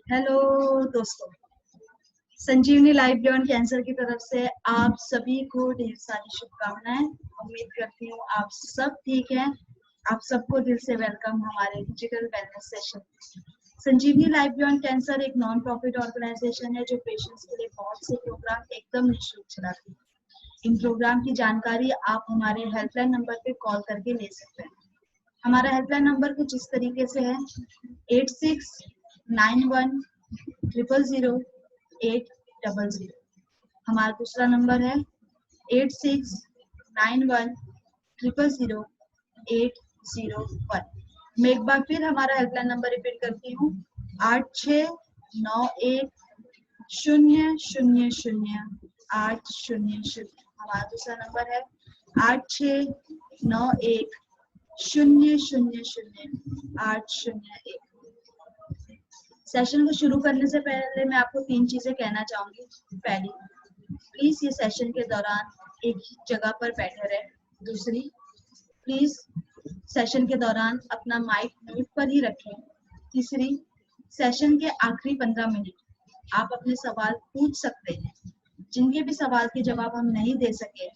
Hello दोस्तों, संजीवनी life beyond cancer की तरफ से आप सभी को ढेर सारी शुभकामनाएं। उम्मीद करती हूँ आप सब ठीक हैं। आप सबको दिल से वेलकम हमारे डिजिटल वेलनेस सेशन। संजीवनी लाइफ बियॉन्ड कैंसर एक नॉन प्रॉफिट ऑर्गेनाइजेशन है जो पेशेंट्स के लिए बहुत से प्रोग्राम एकदम निःशुल्क चलाती है। इन प्रोग्राम की जानकारी आप हमारे हेल्पलाइन नंबर पे कॉल करके ले सकते हैं। हमारा हेल्पलाइन नंबर कुछ इस तरीके से है 8691000800। हमारा दूसरा नंबर है 8691000801। मैं एक बार फिर हमारा हेल्पलाइन नंबर रिपीट करती हूँ 8691000800। हमारा दूसरा नंबर है 8691000801। सेशन को शुरू करने से पहले मैं आपको 3 चीजें कहना चाहूंगी। पहली, प्लीज ये सेशन के दौरान एक ही जगह पर बैठे रहें। दूसरी, प्लीज सेशन के दौरान अपना माइक म्यूट पर ही रखें। तीसरी, सेशन के आखिरी 15 मिनट आप अपने सवाल पूछ सकते हैं। जिनके भी सवाल के जवाब हम नहीं दे सके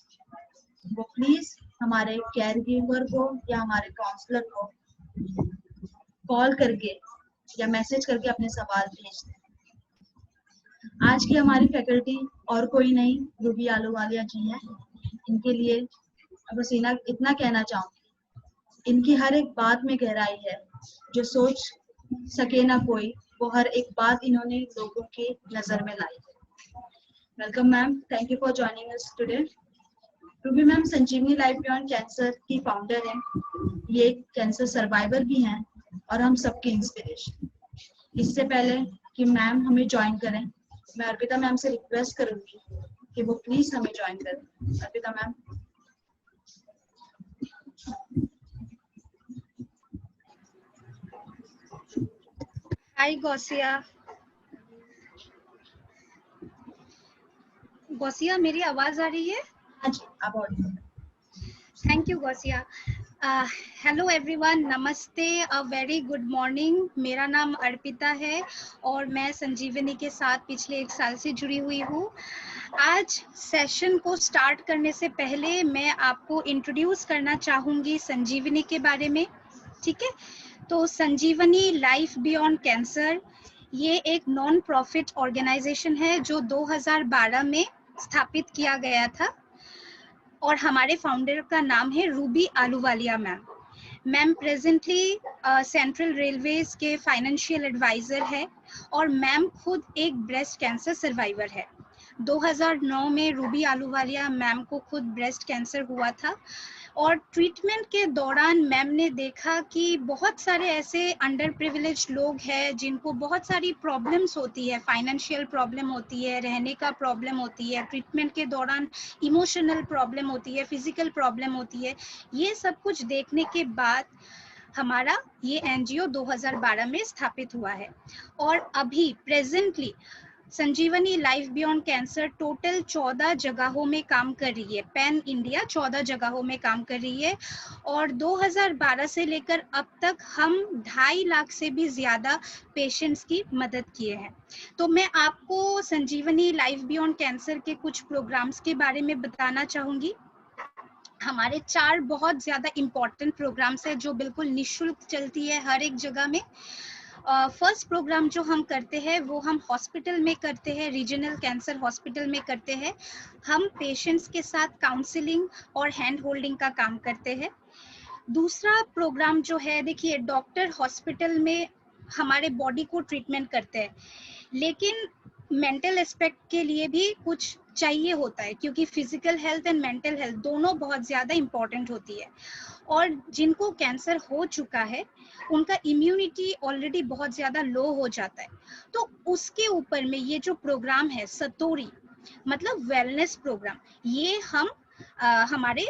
वो प्लीज हमारे केयर गिवर को या हमारे काउंसलर को कॉल करके या मैसेज करके अपने सवाल भेज दें। आज की हमारी फैकल्टी और कोई नहीं, रूबी आलूवालिया जी हैं। इनके लिए बस इतना कहना चाहूंगी, इनकी हर एक बात में गहराई है। जो सोच सके ना कोई, वो हर एक बात इन्होंने लोगों की नजर में लाई है। Welcome ma'am, thank you for joining us today. Ruby ma'am Sanjeevani life beyond cancer की फाउंडर हैं। ये कैंसर सर्वाइवर भी हैं और हम सबकी इंस्पिरेशन। इससे पहले कि मैम हमें ज्वाइन करें, मैं अर्पिता मैम से रिक्वेस्ट करूंगी कि वो प्लीज हमें ज्वाइन करें। अर्पिता मैम। हाय गौसिया। गौसिया, मेरी आवाज आ रही है? हाँ जी, आप audio. Thank you Gausia. Hello everyone, नमस्ते, अ वेरी गुड मॉर्निंग। मेरा नाम अर्पिता है और मैं संजीवनी के साथ पिछले 1 साल से जुड़ी हुई हूँ। आज सेशन को स्टार्ट करने से पहले मैं आपको इंट्रोड्यूस करना चाहूँगी संजीवनी के बारे में, ठीक है? तो संजीवनी लाइफ बियॉन्ड कैंसर ये एक नॉन प्रॉफिट ऑर्गेनाइजेशन है जो 2012 में स्थापित किया गया था और हमारे फाउंडर का नाम है Ruby Ahluwalia ma'am. Ma'am presently central railways के फाइनेंशियल एडवाइजर है और मैम खुद एक ब्रेस्ट कैंसर सर्वाइवर है। 2009 में रूबी आलूवालिया मैम को खुद ब्रेस्ट कैंसर हुआ था और ट्रीटमेंट के दौरान मैम ने देखा कि बहुत सारे ऐसे अंडर प्रिविलेज्ड लोग हैं जिनको बहुत सारी प्रॉब्लम्स होती है, फाइनेंशियल प्रॉब्लम होती है, रहने का प्रॉब्लम होती है, ट्रीटमेंट के दौरान इमोशनल प्रॉब्लम होती है, फिजिकल प्रॉब्लम होती है। ये सब कुछ देखने के बाद हमारा ये एनजीओ 2012 में स्थापित हुआ है और अभी प्रेजेंटली संजीवनी लाइफ बियॉन्ड कैंसर टोटल 14 जगहों में काम कर रही है। पैन इंडिया 14 जगहों में काम कर रही है और 2012 से लेकर अब तक हम 2.5 लाख से भी ज्यादा पेशेंट्स की मदद किए हैं। तो मैं आपको संजीवनी लाइफ बियॉन्ड कैंसर के कुछ प्रोग्राम्स के बारे में बताना चाहूंगी। हमारे 4 बहुत ज्यादा इम्पोर्टेंट प्रोग्राम्स है जो बिल्कुल निःशुल्क चलती है हर एक जगह में। फर्स्ट प्रोग्राम जो हम करते हैं वो हम हॉस्पिटल में करते हैं, रीजनल कैंसर हॉस्पिटल में करते हैं। हम पेशेंट्स के साथ काउंसलिंग और हैंड होल्डिंग का काम करते हैं। दूसरा प्रोग्राम जो है, देखिए डॉक्टर हॉस्पिटल में हमारे बॉडी को ट्रीटमेंट करते हैं, लेकिन मेंटल एस्पेक्ट के लिए भी कुछ चाहिए होता है क्योंकि physical health and mental health दोनों बहुत ज़्यादा इम्पॉर्टेंट होती है। और जिनको कैंसर हो चुका है उनका इम्यूनिटी ऑलरेडी बहुत ज़्यादा लो हो जाता है, तो उसके ऊपर में ये जो प्रोग्राम है सतोरी मतलब वेलनेस प्रोग्राम, ये हम हमारे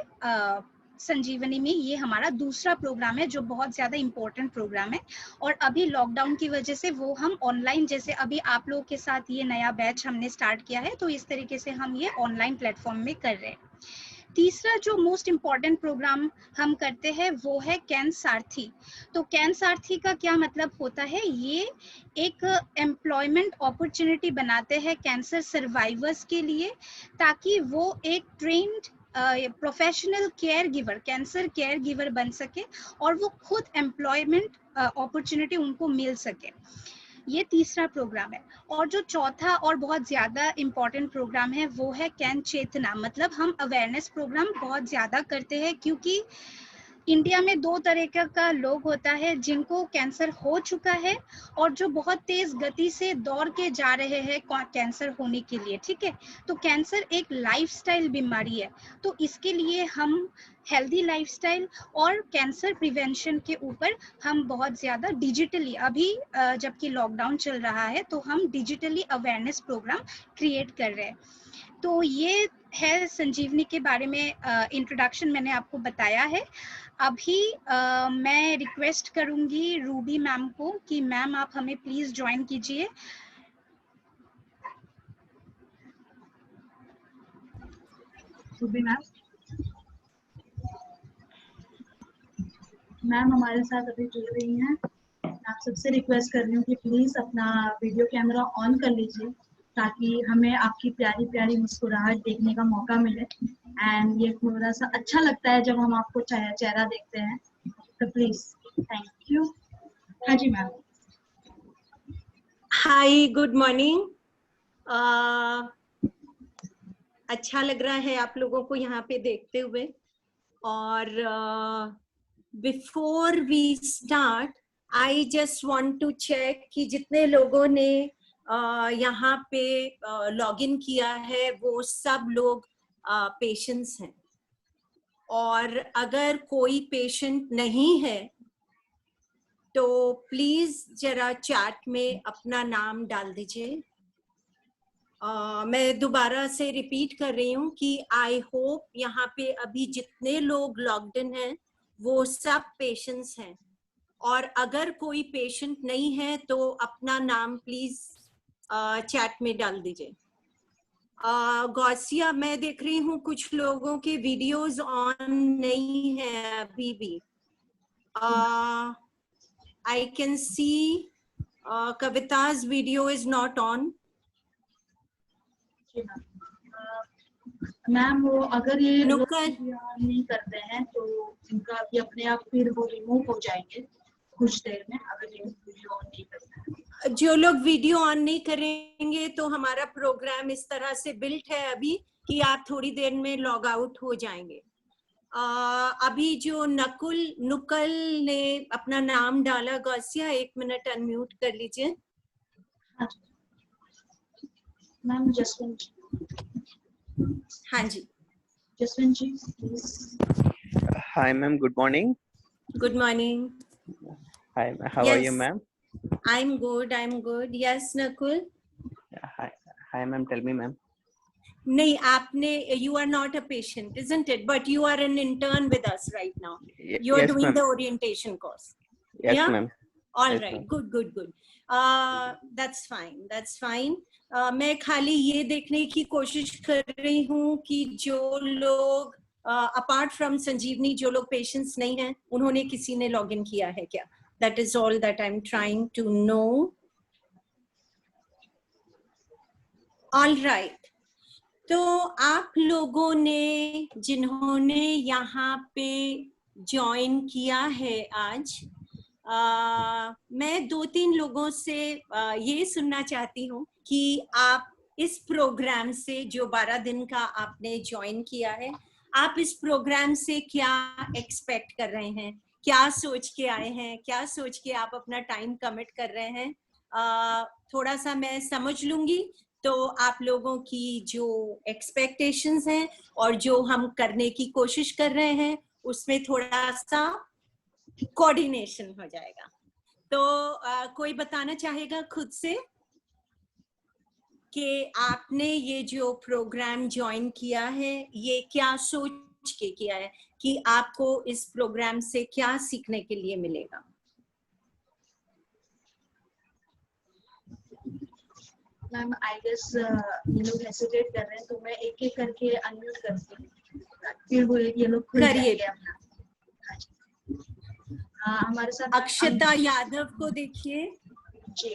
संजीवनी में ये हमारा दूसरा प्रोग्राम है जो बहुत ज़्यादा इम्पोर्टेंट प्रोग्राम है। और अभी लॉकडाउन की वजह से वो हम ऑनलाइन, जैसे अभी आप लोगों के साथ ये नया बैच हमने स्टार्ट किया है, तो इस तरीके से हम ये ऑनलाइन प्लेटफॉर्म में कर रहे हैं। तीसरा जो मोस्ट इम्पॉर्टेंट प्रोग्राम हम करते हैं वो है कैन सारथी। तो कैन सारथी का क्या मतलब होता है, ये एक एम्प्लॉयमेंट अपॉर्चुनिटी बनाते हैं कैंसर सर्वाइवर्स के लिए, ताकि वो एक trained professional caregiver, cancer caregiver बन सके और वो खुद एम्प्लॉयमेंट अपॉर्चुनिटी उनको मिल सके। ये तीसरा प्रोग्राम है। और जो चौथा और बहुत ज़्यादा इम्पॉर्टेंट प्रोग्राम है वो है कैन चेतना। मतलब हम अवेयरनेस प्रोग्राम बहुत ज़्यादा करते हैं, क्योंकि इंडिया में 2 तरह का लोग होता है, जिनको कैंसर हो चुका है और जो बहुत तेज गति से दौड़ के जा रहे हैं कैंसर होने के लिए, ठीक है। तो कैंसर एक लाइफस्टाइल बीमारी है, तो इसके लिए हम हेल्दी लाइफस्टाइल और कैंसर प्रिवेंशन के ऊपर हम बहुत ज़्यादा डिजिटली, अभी जबकि लॉकडाउन चल रहा है तो हम डिजिटली अवेयरनेस प्रोग्राम क्रिएट कर रहे हैं। तो ये है संजीवनी के बारे में इंट्रोडक्शन मैंने आपको बताया है। अभी मैं रिक्वेस्ट करूंगी रूबी मैम को कि मैम आप हमें प्लीज ज्वाइन कीजिए। रूबी मैम हमारे साथ अभी जुड़ रही हैं। आप सबसे रिक्वेस्ट कर रही हूँ कि प्लीज अपना वीडियो कैमरा ऑन कर लीजिए, ताकि हमें आपकी प्यारी प्यारी मुस्कुराहट देखने का मौका मिले। एंड ये थोड़ा सा अच्छा लगता है जब हम आपको चेहरा देखते हैं, तो प्लीज थैंक यू। हाँ जी मैम। हाय, गुड मॉर्निंग। अच्छा लग रहा है आप लोगों को यहाँ पे देखते हुए। और before we start I just want to check कि जितने लोगों ने यहाँ पे लॉग इन किया है वो सब लोग पेशेंट्स हैं, और अगर कोई पेशेंट नहीं है तो प्लीज जरा चैट में अपना नाम डाल दीजिए। मैं दोबारा से रिपीट कर रही हूँ कि आई होप यहाँ पे अभी जितने लोग लॉग्ड इन हैं वो सब पेशेंट्स हैं, और अगर कोई पेशेंट नहीं है तो अपना नाम प्लीज चैट में डाल दीजिए। गौसिया, मैं देख रही हूँ कुछ लोगों के वीडियोस ऑन नहीं है अभी भी। I can see Kavita's video is not on. Ma'am वो अगर ये नुक्कड़ नहीं करते हैं तो इनका भी अपने आप फिर वो रिमूव हो जाएंगे कुछ देर में, अगर ये वीडियो ऑन नहीं करते हैं। जो लोग वीडियो ऑन नहीं करेंगे तो हमारा प्रोग्राम इस तरह से बिल्ट है अभी कि आप थोड़ी देर में लॉग आउट हो जाएंगे। अभी जो नुकल ने अपना नाम डाला, गौसिया 1 मिनट अनम्यूट कर लीजिए। मैम जसवंत, हाँ जी, Jaswant ji please. Hi, ma'am. Good morning. Good morning. Hi, how are you, ma'am? I am good. Yes Nakul. Hi, ma'am. Tell me, ma'am. नहीं, आपने, you are not a patient, isn't it? But you are an intern with us right now. You are Yes, doing ma'am. the orientation course. Yes, Yeah? ma'am. All Yes, right. ma'am. Good. That's fine. मैं खाली ये देखने की कोशिश कर रही हूँ कि जो लोग अपार्ट फ्रॉम संजीवनी, जो लोग पेशेंट्स नहीं हैं, उन्होंने किसी ने लॉग इन किया है क्या? That is all that I'm trying to know. All right. तो आप लोगों ने जिन्होंने यहाँ पे ज्वाइन किया है आज, मैं 2-3 लोगों से ये सुनना चाहती हूँ कि आप इस प्रोग्राम से, जो 12 दिन का आपने ज्वाइन किया है, आप इस प्रोग्राम से क्या एक्सपेक्ट कर रहे हैं, क्या सोच के आए हैं, क्या सोच के आप अपना टाइम कमिट कर रहे हैं। थोड़ा सा मैं समझ लूंगी तो आप लोगों की जो एक्सपेक्टेशंस हैं और जो हम करने की कोशिश कर रहे हैं उसमें थोड़ा सा कोऑर्डिनेशन हो जाएगा। तो कोई बताना चाहेगा खुद से कि आपने ये जो प्रोग्राम ज्वाइन किया है ये क्या सोच के किया है कि आपको इस प्रोग्राम से क्या सीखने के लिए मिलेगा? मैम आई गेस ये लोग हेसिटेट कर रहे हैं तो मैं एक एक करके अनम्यूट करती हूँ। फिर वो ये लोग खुल करिए। जाएंगे अपना। हाँ जी। हमारे साथ अक्षता यादव को देखिए। जी,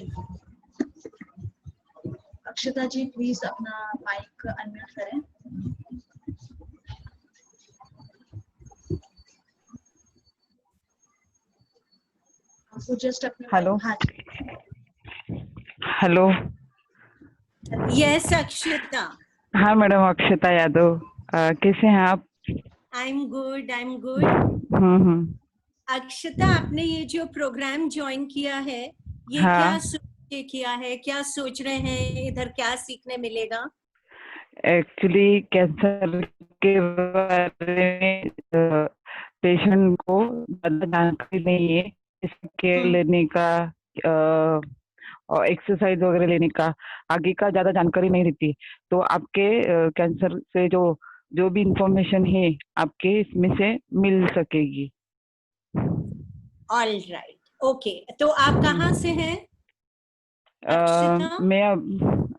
अक्षता जी प्लीज अपना माइक अनम्यूट करें। आपको जस्ट अपने हेलो। हाँ हेलो। यस अक्षता। हाँ मैडम, अक्षता यादव। कैसे हैं आप? I am good, I am good. Hmm. Akshata, आपने ये जो प्रोग्राम ज्वाइन किया है, ये हाँ। क्या सोच के किया है? क्या सोच रहे हैं इधर क्या सीखने मिलेगा? एक्चुअली कैंसर के बारे में पेशेंट को ज्यादा जानकारी नहीं है, इसके लेने का और एक्सरसाइज वगैरह लेने का आगे का ज्यादा जानकारी नहीं रहती। तो आपके कैंसर से जो भी इंफॉर्मेशन है आपके इसमें से मिल सकेगी। All right, okay. तो आप कहाँ से हैं अक्षता?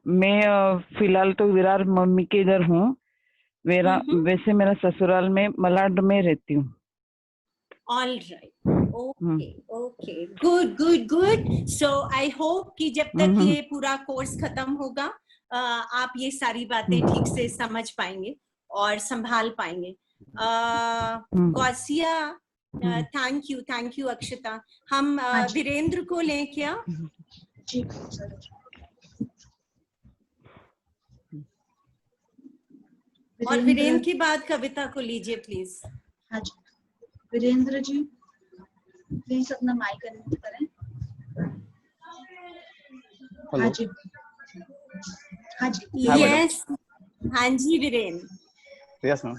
मैं फिलहाल तो विरार मम्मी के इधर हूँ। वैसे मेरा ससुराल में मलाड में रहती हूँ। All right, okay okay, good good good. सो आई होप कि जब तक ये पूरा कोर्स खत्म होगा आप ये सारी बातें ठीक से समझ पाएंगे और संभाल पाएंगे। गौसिया, थैंक यू अक्षता। हम वीरेंद्र को लें क्या? जी और वीरेंद्र के बाद कविता को लीजिए प्लीज। हाँ जी, वीरेंद्र जी प्लीज अपना माइक अनम्यूट करें। हाँ जी, हाँ जी। यस, हाँ जी वीरेंद्र। Yes ma'am.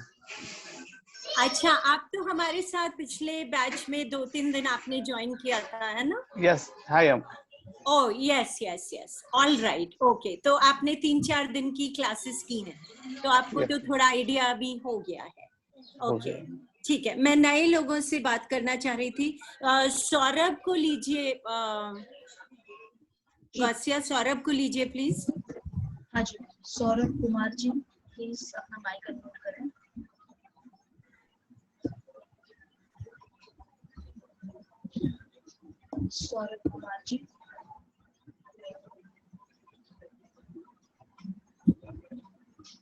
अच्छा, आप तो हमारे साथ पिछले बैच में 2-3 दिन आपने ज्वाइन किया था, है ना? Yes, hi ma'am. Oh yes yes yes, all right, okay. तो आपने 3-4 दिन की क्लासेस की हैं, तो आपको तो थोड़ा आइडिया अभी हो गया है। ओके, ठीक है। मैं नए लोगों से बात करना चाह रही थी। सौरभ को लीजिए, गौसिया सौरभ को लीजिए प्लीज। हाँ जी, सौरभ कुमार जी प्लीज अपना माइक अनम्यूट करें। सौरभ कुमार जी,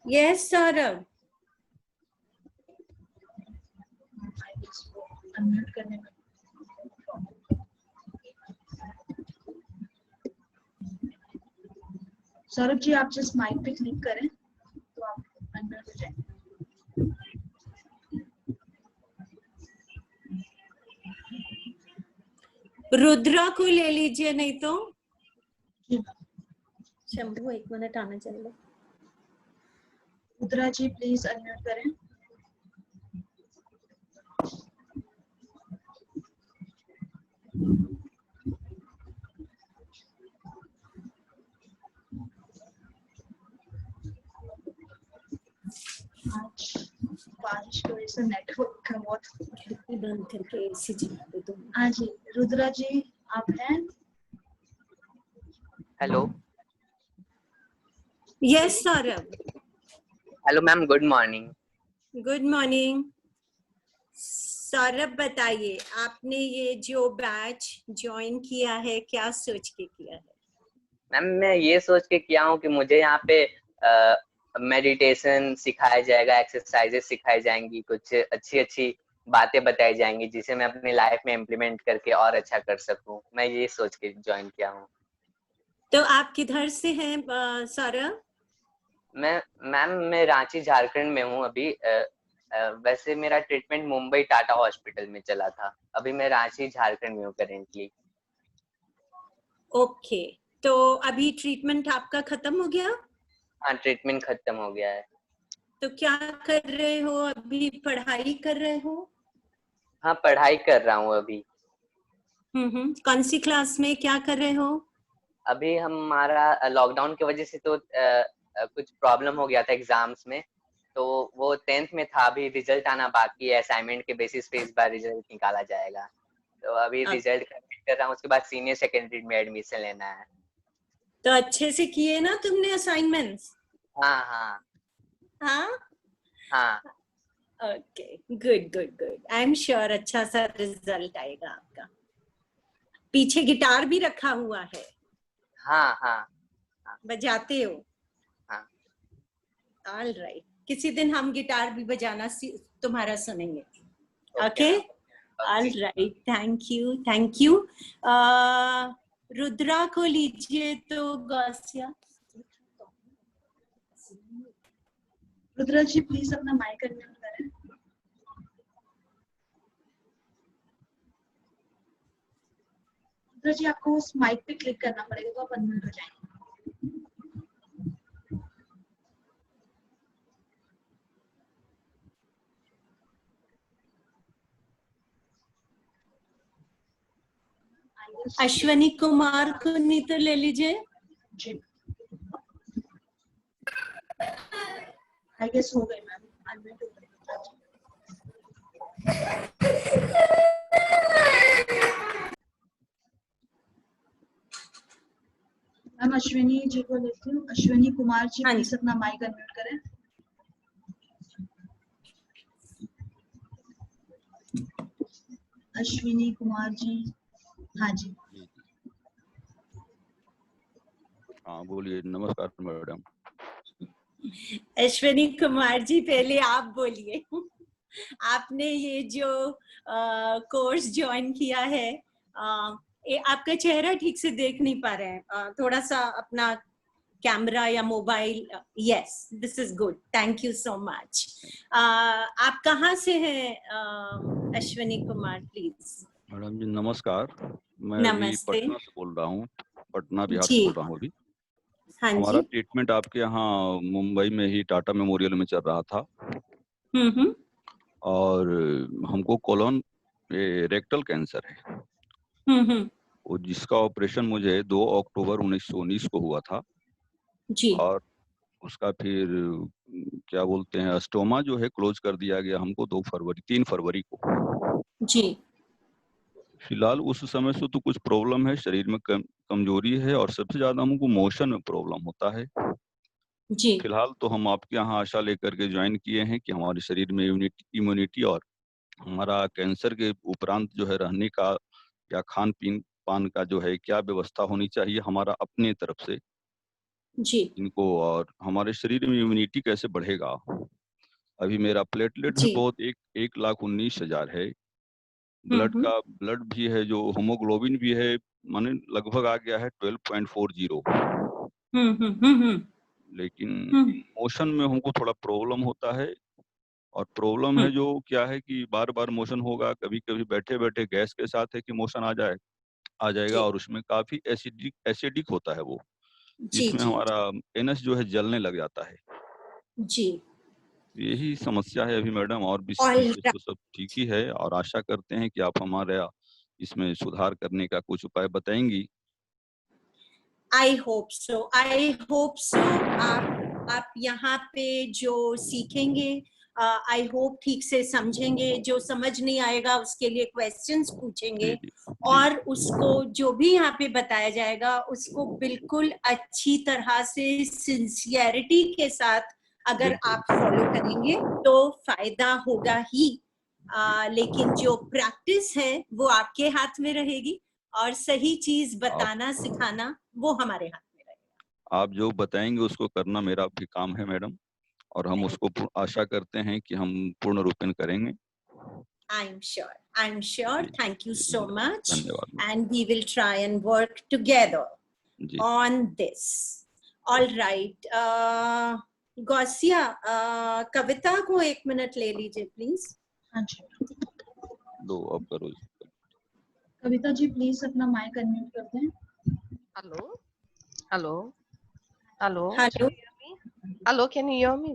यस सौरभ। अनम्यूट करने में सौरभ जी आप जस्ट माइक पे क्लिक करें तो आप अनम्यूट हो जाएंगे। रुद्रा को ले लीजिए, नहीं तो शंभू 1 मिनट आना चाहिए। रुद्रा जी प्लीज अनम्यूट करें। आज बारिश की वजह से नेटवर्क का बहुत बंद करके एसी चला दे तुम। हाँ जी, रुद्रा जी आप हैं? Hello. Yes Saurabh. Hello ma'am, good morning. Good morning. Saurabh बताइए, आपने ये जो बैच ज्वाइन किया है क्या सोच के किया है? मैम मैं ये सोच के किया हूँ कि मुझे यहाँ पे मेडिटेशन सिखाया जाएगा, एक्सरसाइजेस सिखाई जाएंगी, कुछ अच्छी अच्छी बातें बताई जाएंगी जिसे मैं अपनी लाइफ में इम्प्लीमेंट करके और अच्छा कर सकूं। मैं ये सोच के ज्वाइन किया हूँ। तो आप किधर से हैं सौरभ? मैं रांची झारखंड में हूँ अभी। वैसे मेरा ट्रीटमेंट मुंबई टाटा हॉस्पिटल में चला था। अभी मैं रांची झारखंड में हूँ करेंटली। ओके, तो अभी ट्रीटमेंट आपका खत्म हो गया? हाँ, ट्रीटमेंट खत्म हो गया है। तो क्या कर रहे हो अभी? पढ़ाई कर रहे हो? हाँ, पढ़ाई कर रहा हूँ अभी। कौन सी क्लास में, क्या कर रहे हो? अभी हमारा लॉकडाउन की वजह से तो कुछ प्रॉब्लम हो गया था एग्जाम्स में, तो वो 10th में था। अभी रिजल्ट आना बाकी है। असाइनमेंट के बेसिस पे इस बार रिजल्ट निकाला जाएगा। तो अभी रिजल्ट कंप्लीट कर रहा हूँ, उसके बाद सीनियर सेकेंडरी में एडमिशन लेना है। तो अच्छे से किए ना तुमने असाइनमेंट्स? हाँ हाँ हाँ हाँ। Okay, good good good. I am sure अच्छा सा रिजल्ट आएगा आपका। पीछे गिटार भी रखा हुआ है, हाँ हाँ बजाते हो? हाँ। ऑल राइट, किसी दिन हम गिटार भी बजाना तुम्हारा सुनेंगे। Okay. Okay, all right, thank you thank you. Rudra को लीजिए तो गौसिया। रुद्रा जी प्लीज अपना माइक अनम्यूट करें। रुद्रा जी आपको उस माइक पे क्लिक करना पड़ेगा तो आप अनम्यूट हो जाएंगे। अश्वनी कुमार को नहीं तो ले लीजिए। जी आई गेस हो गई मैम, अनम्यूट हो गई रुद्रा जी। मैम अश्विनी जी को लेती हूँ। अश्विनी कुमार जी हाँ प्लीज अपना माइक अनम्यूट करें। अश्विनी कुमार जी, हाँ जी। हाँ बोलिए। नमस्कार मैडम। अश्विनी कुमार जी पहले आप बोलिए। आपने ये जो कोर्स ज्वाइन किया है, आपका चेहरा ठीक से देख नहीं पा रहे हैं, थोड़ा सा अपना कैमरा या mobile. Yes, this is good, thank you so much. आप कहाँ से हैं अश्विनी कुमार, प्लीज? मैडम जी नमस्कार, मैं अभी नमस्ते। पटना से बोल रहा हूँ, पटना बिहार जी। से बोल रहा हूँ अभी। हाँ हमारा जी। ट्रीटमेंट आपके यहाँ मुंबई में ही टाटा मेमोरियल में चल रहा था, और हमको कोलोन रेक्टल कैंसर है, वो जिसका ऑपरेशन मुझे 2 अक्टूबर 1919 को हुआ था। जी और उसका फिर क्या बोलते हैं, स्टोमा जो है क्लोज कर दिया गया हमको 3 फरवरी को। जी फिलहाल उस समय से तो कुछ प्रॉब्लम है, शरीर में कमजोरी है, और सबसे ज्यादा हमको मोशन में प्रॉब्लम होता है। जी फिलहाल तो हम आपके यहाँ आशा लेकर के ज्वाइन किए हैं कि हमारे शरीर में इम्यूनिटी और हमारा कैंसर के उपरांत जो है रहने का या खान पीन पान का जो है क्या व्यवस्था होनी चाहिए हमारा अपने तरफ से जी इनको, और हमारे शरीर में इम्यूनिटी कैसे बढ़ेगा। अभी मेरा प्लेटलेट भी जी बहुत 1,19,000 है, ब्लड भी है, जो होमोग्लोबिन भी है, माने लगभग आ गया है 12.40। लेकिन मोशन में हमको थोड़ा प्रॉब्लम होता है, और प्रॉब्लम है जो क्या है कि बार बार मोशन होगा, कभी कभी बैठे बैठे गैस के साथ है कि मोशन आ जाएगा, और उसमें काफी एसिडिक होता है वो, जी जिसमें जी हमारा एनस जो है जलने लग जाता है। जी। यही समस्या है अभी मैडम, और ऑल विशेष तो सब ठीक ही है, और आशा करते हैं कि आप हमारे इसमें सुधार करने का कुछ उपाय बताएंगी। I hope so, I hope so. आप यहाँ पे जो सीखेंगे, आई होप ठीक से समझेंगे, जो समझ नहीं आएगा उसके लिए क्वेश्चंस पूछेंगे, जी, जी, और उसको जो भी यहाँ पे बताया जाएगा उसको बिल्कुल अच्छी तरह से सिंसियरिटी के साथ अगर बिल्कुल। आप फॉलो करेंगे तो फायदा होगा ही। लेकिन जो प्रैक्टिस है वो आपके हाथ में रहेगी, और सही चीज बताना सिखाना वो हमारे हाथ में रहेगा। आप जो बताएंगे उसको करना मेरा भी काम है मैडम, और हम उसको आशा करते हैं कि हम पूर्ण रूपेण करेंगे। I'm sure. Ji, Thank you ji, so much. धन्यवाद। And we will try and work together ji on this. All right. Gausiya, कविता को 1 मिनट ले लीजिए प्लीज। हाँ जी दो अब करो। कविता जी प्लीज अपना माइक अनम्यूट कर दें। Hello, hello, hello. Hello. Hello, can you hear me?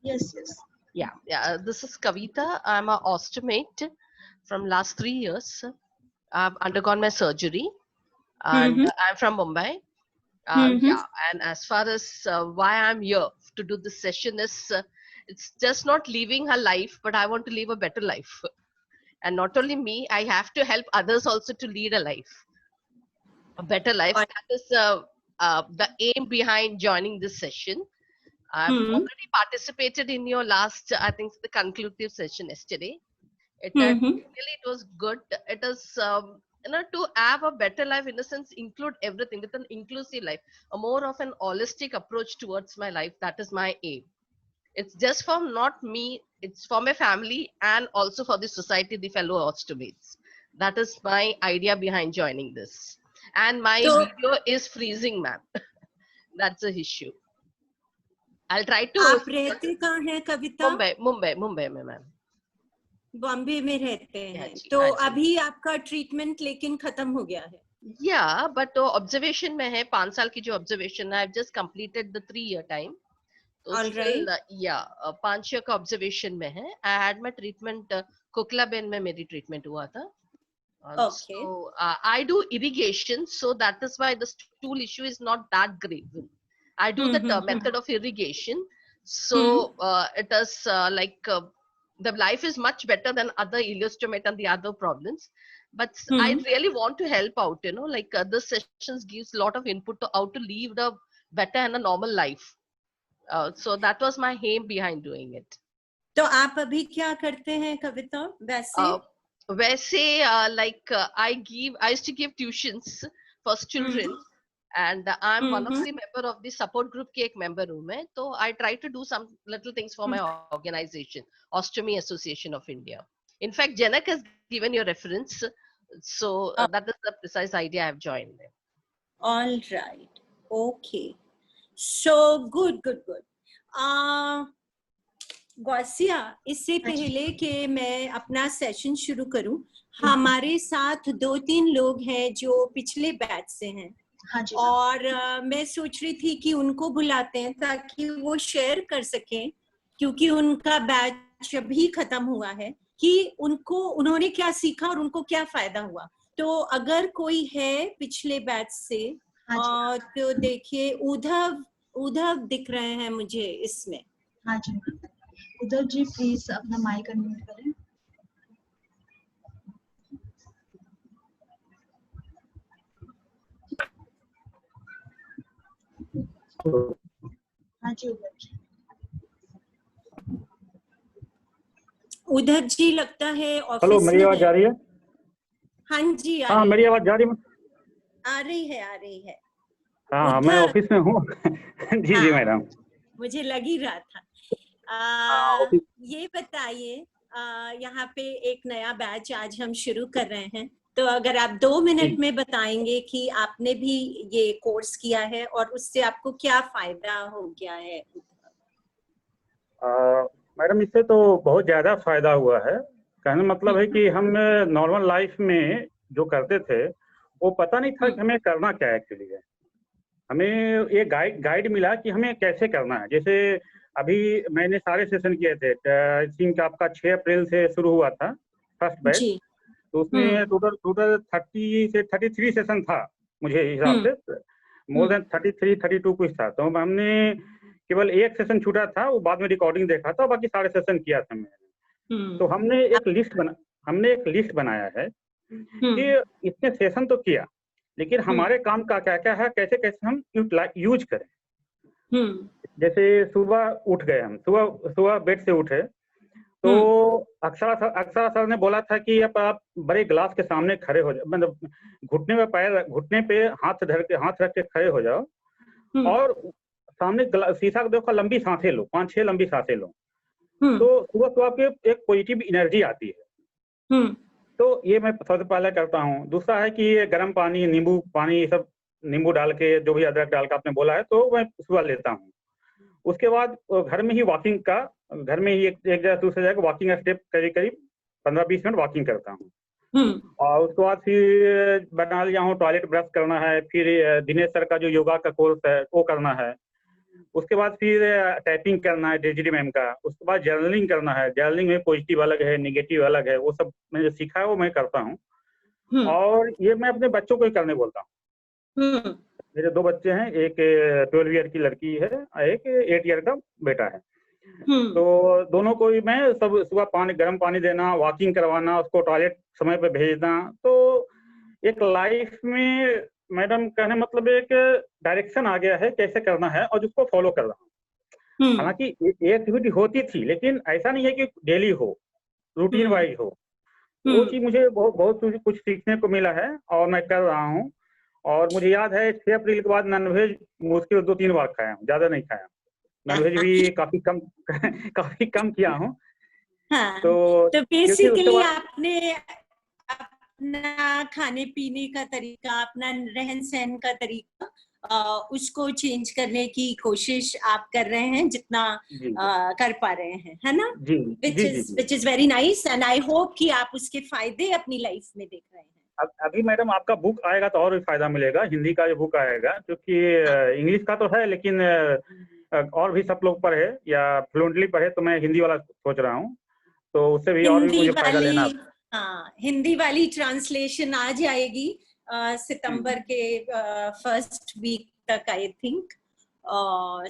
Yes yes Yeah. This is Kavita. I'm an osteomate from last 3 years. I've undergone my surgery, and I'm from Mumbai. Yeah, and as far as why I'm here to do this session is, it's just not living her life, but I want to live a better life. And not only me, I have to help others also to lead a life, a better life. That is the aim behind joining this session. I've already participated in your last, I think, the conclusive session yesterday. Really, it was good. It is, to have a better life, in a sense, include everything with an inclusive life, a more of an holistic approach towards my life. That is my aim. It's just for not me, it's for my family and also for the society, the fellow ostomates. That is my idea behind joining this. And my video is freezing, ma'am. That's a issue. I'll try to. आप रहते कहाँ हैं कविता? मुंबई में ma'am. Bombay में रहते हैं. तो अभी आपका ट्रीटमेंट लेकिन खत्म हो गया है? Yeah, but ऑब्जर्वेशन में है. 5 साल की जो ऑब्जर्वेशन है, I've just completed the 3-year time. All right. 5 year का ऑब्जर्वेशन में है. I had my treatment कोकलाबेन में मेरी ट्रीटमेंट हुआ था. Okay. So I do irrigation, so that is why the stool issue is not that grave. I do the method of irrigation, so it is the life is much better than other ileostomate and the other problems. But I really want to help out, this sessions gives a lot of input to how to live the better and a normal life. So that was my aim behind doing it. तो आप अभी क्या करते हैं कविता? वैसे I used to give tuitions for children. And I'm one of the member of the support group के एक member हूँ मैं. तो I try to do some little things for my organization, Ostomy Association of India. In fact, Janak has given your reference, so that is the precise idea I've joined them. All right. Okay. So good. Gausiya, इससे पहले कि मैं अपना session शुरू करूं, हमारे साथ 2-3 लोग हैं जो पिछले बैच से हैं. हाँ जी. और मैं सोच रही थी कि उनको बुलाते हैं ताकि वो शेयर कर सकें, क्योंकि उनका बैच अभी खत्म हुआ है, कि उन्होंने क्या सीखा और उनको क्या फायदा हुआ. तो अगर कोई है पिछले बैच से, तो देखिए उद्धव दिख रहे हैं मुझे इसमें. हाँ जी. उद्धव जी प्लीज अपना माइक अनम्यूट करें. हाँ जी उद्धव जी लगता है ऑफिस. हेलो, मेरी आवाज आ रही है? हाँ जी. हाँ, मेरी आवाज जा रही है? आ रही है. हाँ, मैं ऑफिस में हूँ. जी मैडम, मुझे लग ही रहा था. ये बताइए, यहाँ पे एक नया बैच आज हम शुरू कर रहे हैं, तो अगर आप 2 मिनट में बताएंगे कि आपने भी ये कोर्स किया है और उससे आपको क्या फायदा हो गया है. मैडम, इससे तो बहुत ज्यादा फायदा हुआ है. कहने मतलब है कि हम नॉर्मल लाइफ में जो करते थे वो पता नहीं था कि हमें करना क्या है. एक्चुअली हमें ये गाइड मिला कि हमें कैसे करना है. जैसे अभी मैंने सारे सेशन किए थे. आई थिंक आपका 6 अप्रैल से शुरू हुआ था फर्स्ट बैच. तो उसमें टोटल 30 से 33 सेशन था मुझे हिसाब से. मोर देन 33-32 कुछ था. तो हमने केवल एक सेशन छूटा था, वो बाद में रिकॉर्डिंग देखा था, बाकी सारे सेशन किया था मैंने. तो हमने एक लिस्ट बनाया है कि इतने सेशन तो किया, लेकिन हमारे काम का क्या क्या है, कैसे कैसे हम यूज करें. जैसे सुबह उठ गए हम, सुबह बेड से उठे तो अक्षरा सर ने बोला था कि अब आप बड़े ग्लास के सामने खड़े हो जाओ, मतलब घुटने पे हाथ रख के खड़े हो जाओ और सामने शीशा को देखो, लंबी सांसें लो, 5-6 लंबी सांसें लो. तो सुबह आपके एक पॉजिटिव एनर्जी आती है. तो ये मैं सबसे पहले करता हूँ. दूसरा है कि गर्म पानी, नींबू पानी, सब नींबू डाल के, जो भी अदरक डाल के आपने बोला है, तो मैं सुबह लेता हूँ. उसके बाद घर में ही वॉकिंग का, घर में ही एक जगह दूसरी जगह वॉकिंग स्टेप करीब 15-20 मिनट वॉकिंग करता हूँ. और उसके बाद फिर बना लिया हूँ, टॉयलेट ब्रश करना है. फिर दिनेश सर का जो योगा का कोर्स है वो करना है. उसके बाद फिर टाइपिंग करना है डेजिडी मैम का. उसके बाद जर्नलिंग करना है. जर्नलिंग में पॉजिटिव अलग है, नेगेटिव अलग है. वो सब मैंने सीखा है, वो मैं करता हूँ. और ये मैं अपने बच्चों को ही करने बोलता हूँ. मेरे 2 बच्चे हैं, एक 12 ईयर की लड़की है, एक 8 ईयर का बेटा है. तो दोनों को ही मैं सब सुबह गर्म पानी देना, वॉकिंग करवाना, उसको टॉयलेट समय पे भेजना. तो एक लाइफ में मैडम कहने मतलब एक डायरेक्शन आ गया है कैसे करना है और उसको फॉलो कर रहा हूँ. हालांकि ये एक्टिविटी होती थी, लेकिन ऐसा नहीं है कि डेली हो, रूटीन वाइज हो। वो चीज मुझे बहुत कुछ सीखने को मिला है और मैं कर रहा हूँ। और मुझे याद है 6 अप्रैल के बाद नॉनवेज मुश्किल 2-3 बार खाया हूँ, ज्यादा नहीं खाया। नॉनवेज भी काफी कम किया हूँ। हाँ, तो क्योंकि उसके बेसिकली बाद आपने अपना खाने पीने का तरीका, अपना रहन सहन का तरीका उसको चेंज करने की कोशिश आप कर रहे हैं जितना जी कर पा रहे हैं, है ना? जी which is very nice and I hope कि आप उसके फायदे अपनी लाइफ में देख रहे हैं। अभी मैडम आपका बुक आएगा तो और भी फायदा मिलेगा, हिंदी का जो बुक आएगा, क्योंकि इंग्लिश का तो है लेकिन और भी सब लोग पढ़े या फ्लुएंटली पढ़े, तो मैं हिंदी वाला सोच रहा हूँ, तो उससे भी और भी मुझे फायदा लेना है। हाँ, हिंदी वाली ट्रांसलेशन आ जाएगी सितंबर के फर्स्ट वीक तक I think.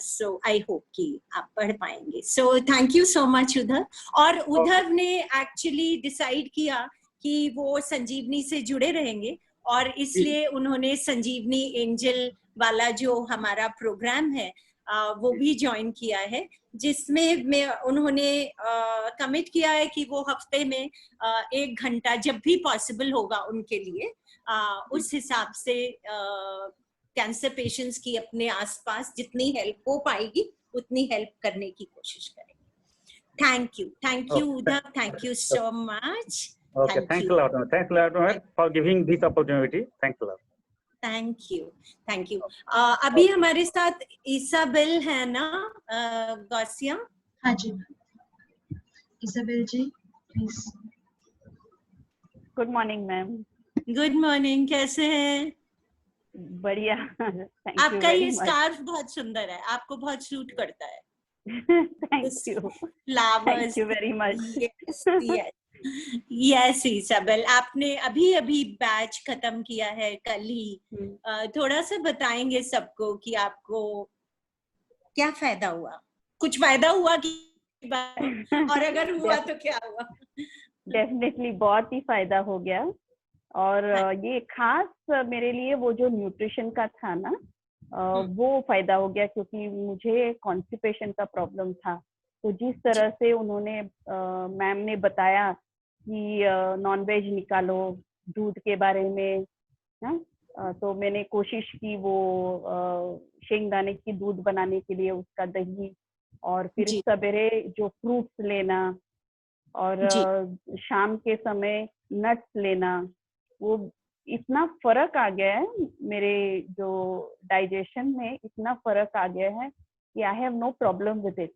So I hope कि आप पढ़ पाएंगे। So thank you so much उधर। और उधर ने एक्चुअली डिसाइड किया कि वो संजीवनी से जुड़े रहेंगे और इसलिए उन्होंने संजीवनी एंजल वाला जो हमारा प्रोग्राम है वो भी ज्वाइन किया है, जिसमें उन्होंने कमिट किया है कि वो हफ्ते में 1 घंटा जब भी पॉसिबल होगा उनके लिए उस हिसाब से कैंसर पेशेंट्स की अपने आसपास जितनी हेल्प हो पाएगी उतनी हेल्प करने की कोशिश करेंगे। थैंक यू उधर, thank you so much. Okay, thanks a lot for giving this opportunity. Thanks a lot. Thank you. अभी हमारे साथ इसाबेल है ना गौसिया? हाँ जी Isabel ji please. Good morning ma'am. Good morning, कैसे हैं? बढ़िया। आपका ये स्कार्फ बहुत सुंदर है, आपको बहुत सूट करता है। Thank you. Flowers. Thank you very much. Yes Isabel, आपने अभी बैच खत्म किया है कल ही। थोड़ा सा बताएंगे सबको कि आपको क्या फायदा हुआ, कुछ फायदा हुआ कि और अगर हुआ तो क्या हुआ? डेफिनेटली बहुत ही फायदा हो गया। और ये खास मेरे लिए वो जो न्यूट्रिशन का था ना वो फायदा हो गया, क्योंकि मुझे कॉन्स्टिपेशन का प्रॉब्लम था। तो जिस तरह से उन्होंने मैम ने बताया कि नॉनवेज निकालो दूध के बारे में, तो मैंने कोशिश की वो शेंगदाने की दूध बनाने के लिए उसका दही, और फिर सवेरे जो फ्रूट्स लेना और शाम के समय नट्स लेना, वो इतना फर्क आ गया है मेरे जो डाइजेशन में, इतना फर्क आ गया है कि I have no problem with it.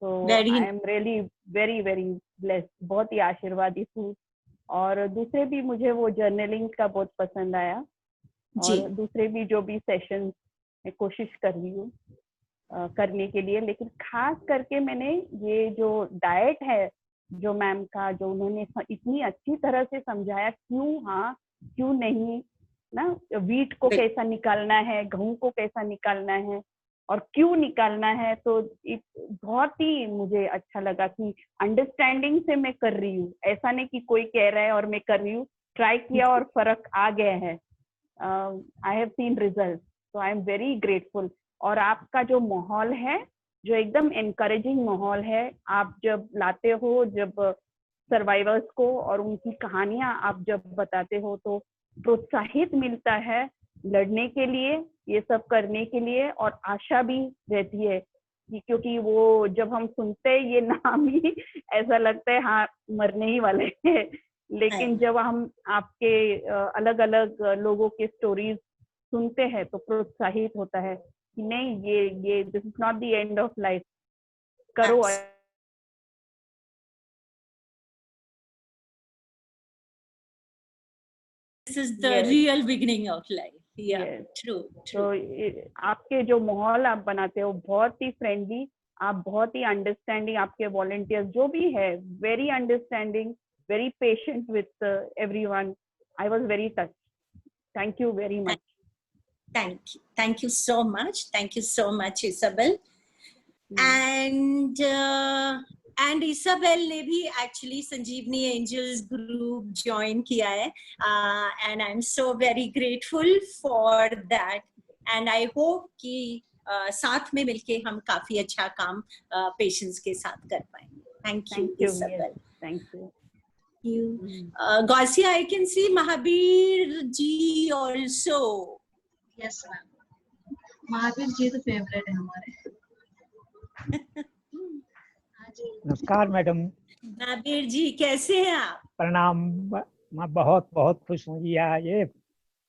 तो I am really very very blessed, बहुत ही आशीर्वादित हूँ। और दूसरे भी मुझे वो जर्नलिंग का बहुत पसंद आया, और दूसरे भी जो भी सेशन मैं कोशिश कर रही हूँ करने के लिए। लेकिन खास करके मैंने ये जो डाइट है जो मैम का, जो उन्होंने इतनी अच्छी तरह से समझाया क्यों हाँ क्यों नहीं ना, वीट को कैसा निकालना है, गेहूं को कैसा निकालना है और क्यों निकालना है, तो बहुत ही मुझे अच्छा लगा कि अंडरस्टैंडिंग से मैं कर रही हूँ, ऐसा नहीं कि कोई कह रहा है और मैं कर रही हूँ। ट्राई किया और फर्क आ गया है। आई हैव सीन रिजल्ट, तो आई एम वेरी ग्रेटफुल। और आपका जो माहौल है, जो एकदम एनकरेजिंग माहौल है, आप जब लाते हो जब सर्वाइवर्स को और उनकी कहानियां आप जब बताते हो तो प्रोत्साहित मिलता है लड़ने के लिए, ये सब करने के लिए, और आशा भी रहती है क्योंकि वो जब हम सुनते हैं ये नाम ही ऐसा लगता है हाँ मरने ही वाले हैं। लेकिन जब हम आपके अलग अलग लोगों के स्टोरीज सुनते हैं तो प्रोत्साहित होता है कि नहीं, ये this is not the end of life, करो। This is the real beginning of life. Yeah, true. तो आपके जो माहौल आप बनाते हो बहुत ही फ्रेंडली, आप बहुत ही अंडरस्टैंडिंग, आपके वॉलंटियर्स जो भी है very understanding, very patient with everyone. I was very touched. Thank you very much. Thank you so much. Thank you so much, Isabel. And Isabel ने भी actually संजीवनी एंजल्स ग्रुप join किया है, and I'm so very grateful for that. And I hope कि साथ में मिलके हम काफी अच्छा काम पेशेंट्स के साथ कर पाएंगे। Thank you Isabel. Thank you. Gausia, I can see Mahabir ji also. Yes ma'am. Mahavir ji तो फेवरेट है हमारे। हाँ जी। नमस्कार मैडम। महावीर जी कैसे हैं आप? प्रणाम। मैं बहुत बहुत खुश हूँ जी। ये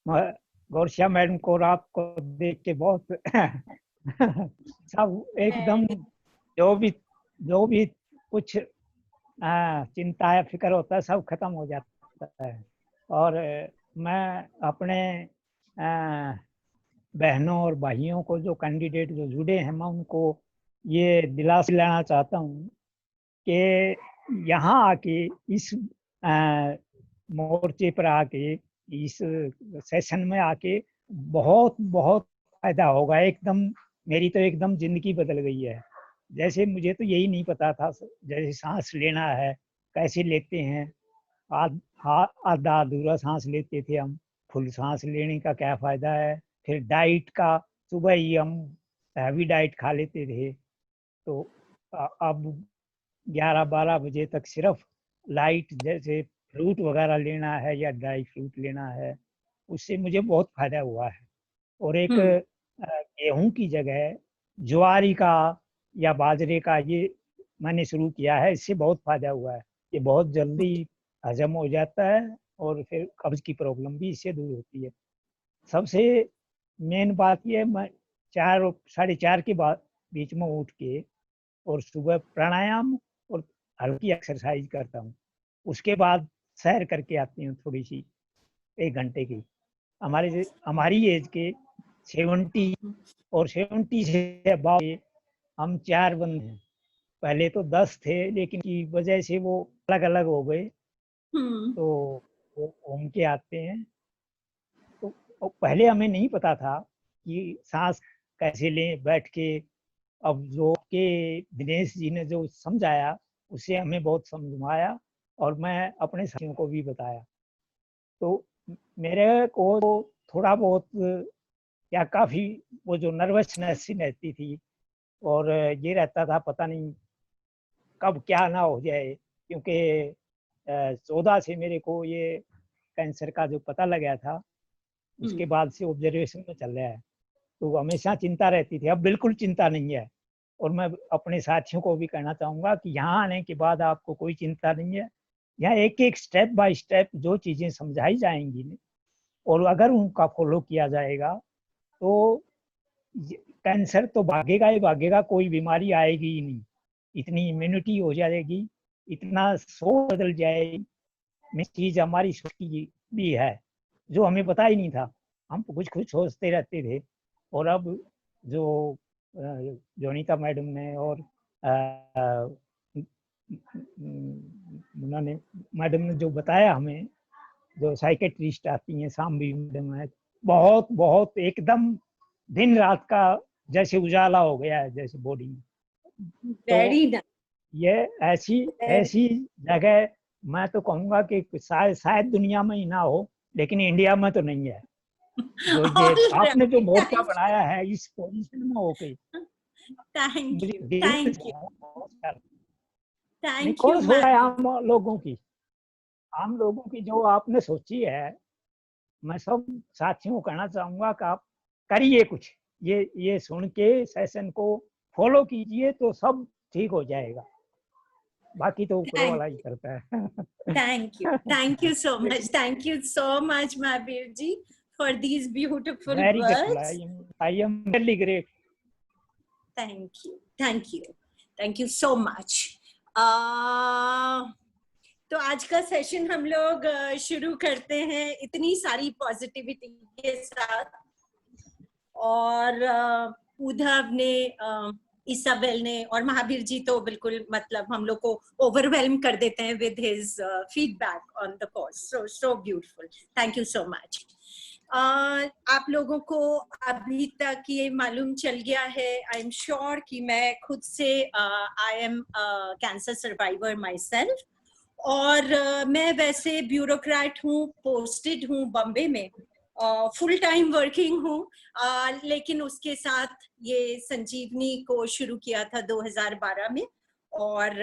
गौसिया मैडम को और आपको देख के बहुत सब एकदम जो भी कुछ चिंता है फिक्र होता है सब खत्म हो जाता है। और मैं अपने बहनों और भाइयों को जो कैंडिडेट जो जुड़े हैं मैं उनको ये दिलासा दिलाना चाहता हूँ कि यहाँ आके इस मोर्चे पर आके इस सेशन में आके बहुत बहुत फायदा होगा। एकदम मेरी तो एकदम जिंदगी बदल गई है। जैसे मुझे तो यही नहीं पता था, जैसे सांस लेना है कैसे लेते हैं, आधा अधूरा सांस लेते थे हम, फुल सांस लेने का क्या फायदा है। फिर डाइट का सुबह ही हम हैवी डाइट खा लेते थे, तो अब 11-12 बजे तक सिर्फ लाइट जैसे फ्रूट वगैरह लेना है या ड्राई फ्रूट लेना है, उससे मुझे बहुत फायदा हुआ है। और एक गेहूं की जगह ज्वारी का या बाजरे का ये मैंने शुरू किया है, इससे बहुत फायदा हुआ है। ये बहुत जल्दी हजम हो जाता है और फिर कब्ज की प्रॉब्लम भी इससे दूर होती है। सबसे मेन बात ये, मैं 4 और 4:30 के बाद बीच में उठ के और सुबह प्राणायाम और हल्की एक्सरसाइज करता हूँ। उसके बाद सैर करके आती हूँ थोड़ी सी 1 घंटे की। हमारी एज के 70 और 70 से अबाव हम 4 बंदे हैं। पहले तो 10 थे, लेकिन की वजह से वो अलग अलग हो गए, तो वो घूम के आते हैं। तो पहले हमें नहीं पता था कि सांस कैसे लें बैठ के। अब जो के दिनेश जी ने जो समझाया उससे हमें बहुत समझ में आया और मैं अपने साथियों को भी बताया। तो मेरे को थोड़ा बहुत या काफ़ी वो जो नर्वसनेस सी रहती थी और ये रहता था पता नहीं कब क्या ना हो जाए, क्योंकि 14 से मेरे को ये कैंसर का जो पता लगा था उसके बाद से ऑब्जर्वेशन में चल रहा है, तो हमेशा चिंता रहती थी। अब बिल्कुल चिंता नहीं है। और मैं अपने साथियों को भी कहना चाहूँगा कि यहाँ आने के बाद आपको कोई चिंता नहीं है। यहाँ एक एक स्टेप बाय स्टेप जो चीज़ें समझाई जाएंगी और अगर उनका फॉलो किया जाएगा तो कैंसर तो भागेगा ही भागेगा, कोई बीमारी आएगी ही नहीं। इतनी इम्यूनिटी हो जाएगी, इतना सोच बदल जाएगी। चीज़ हमारी सोच की भी है जो हमें पता ही नहीं था। हम कुछ सोचते रहते थे। और अब जो जोनीता मैडम ने और उन्होंने मैडम ने जो बताया हमें, जो साइकेट्रिस्ट आती हैं शाम्भी मैडम है, बहुत बहुत एकदम दिन रात का जैसे उजाला हो गया है जैसे बॉडी में। तो ये ऐसी जगह मैं तो कहूँगा कि शायद दुनिया में ही ना हो, लेकिन इंडिया में तो नहीं है। जो ये आपने जो मोर्चा बनाया है इस पोजीशन में होके, थैंक यू कौन सोच है आम लोगों की जो आपने सोची है। मैं सब साथियों को कहना चाहूंगा कि आप करिए कुछ, ये सुन के सेशन को फॉलो कीजिए तो सब ठीक हो जाएगा। बाकी तो ऊपर वाला ही करता है। Thank you so much Mahavir ji for these beautiful Very words. good. I am really great. Thank you so much. तो आज का सेशन हम लोग शुरू करते हैं इतनी सारी पॉजिटिविटी के साथ। और उद्धव ने, इसाबेल ने और महावीर जी तो बिल्कुल मतलब हम लोग को ओवरवेलम कर देते हैं with his feedback on the course. So beautiful. Thank you so much. आप लोगों को अभी तक ये मालूम चल गया है, आई एम श्योर कि मैं खुद से I am cancer survivor my self. और मैं वैसे ब्यूरोक्रेट हूँ, पोस्टेड हूँ बॉम्बे में, फुल टाइम वर्किंग हूँ, लेकिन उसके साथ ये संजीवनी को शुरू किया था 2012 में, और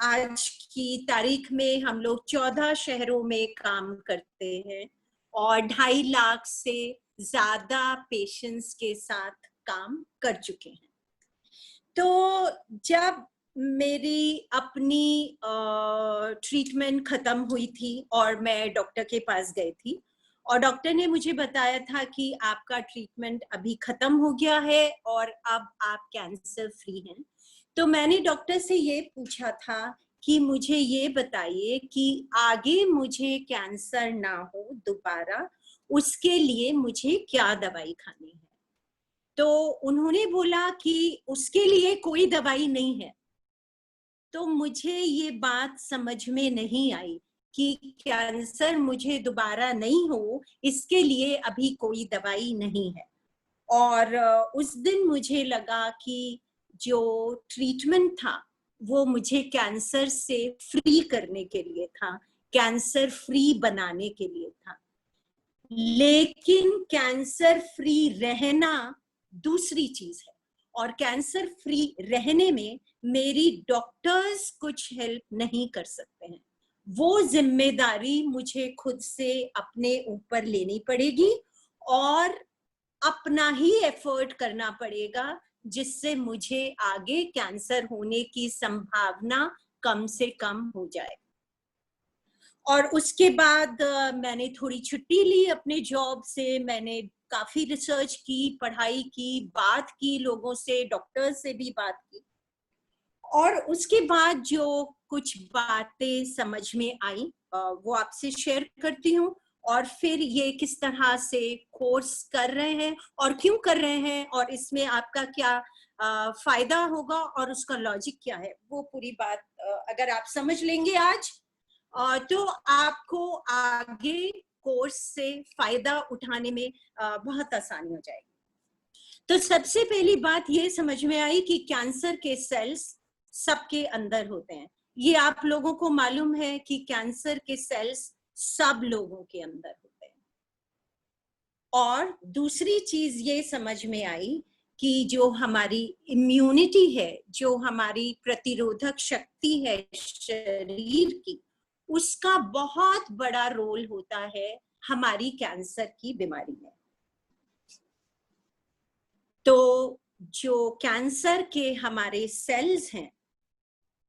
आज की तारीख में हम लोग 14 शहरों में काम करते हैं और 2.5 लाख से ज्यादा पेशेंट्स के साथ काम कर चुके हैं। तो जब मेरी अपनी ट्रीटमेंट खत्म हुई थी और मैं डॉक्टर के पास गई थी, और डॉक्टर ने मुझे बताया था कि आपका ट्रीटमेंट अभी खत्म हो गया है और अब आप कैंसर फ्री हैं, तो मैंने डॉक्टर से ये पूछा था कि मुझे ये बताइए कि आगे मुझे कैंसर ना हो दोबारा, उसके लिए मुझे क्या दवाई खानी है। तो उन्होंने बोला कि उसके लिए कोई दवाई नहीं है। तो मुझे ये बात समझ में नहीं आई कि कैंसर मुझे दोबारा नहीं हो, इसके लिए अभी कोई दवाई नहीं है। और उस दिन मुझे लगा कि जो ट्रीटमेंट था वो मुझे कैंसर से फ्री करने के लिए था, कैंसर फ्री बनाने के लिए था। लेकिन कैंसर फ्री रहना दूसरी चीज है, और कैंसर फ्री रहने में मेरी डॉक्टर्स कुछ हेल्प नहीं कर सकते हैं। वो जिम्मेदारी मुझे खुद से अपने ऊपर लेनी पड़ेगी और अपना ही एफर्ट करना पड़ेगा, जिससे मुझे आगे कैंसर होने की संभावना कम से कम हो जाए। और उसके बाद मैंने थोड़ी छुट्टी ली अपने जॉब से, मैंने काफी रिसर्च की, पढ़ाई की, बात की लोगों से, डॉक्टर्स से भी बात की, और उसके बाद जो कुछ बातें समझ में आई वो आपसे शेयर करती हूँ, और फिर ये किस तरह से कोर्स कर रहे हैं और क्यों कर रहे हैं और इसमें आपका क्या फायदा होगा और उसका लॉजिक क्या है, वो पूरी बात अगर आप समझ लेंगे आज तो आपको आगे कोर्स से फायदा उठाने में बहुत आसानी हो जाएगी। तो सबसे पहली बात ये समझ में आई कि कैंसर के सेल्स सबके अंदर होते हैं। ये आप लोगों को मालूम है कि कैंसर के सेल्स सब लोगों के अंदर होते हैं। और दूसरी चीज ये समझ में आई कि जो हमारी इम्यूनिटी है, जो हमारी प्रतिरोधक शक्ति है शरीर की, उसका बहुत बड़ा रोल होता है हमारी कैंसर की बीमारी में। तो जो कैंसर के हमारे सेल्स हैं,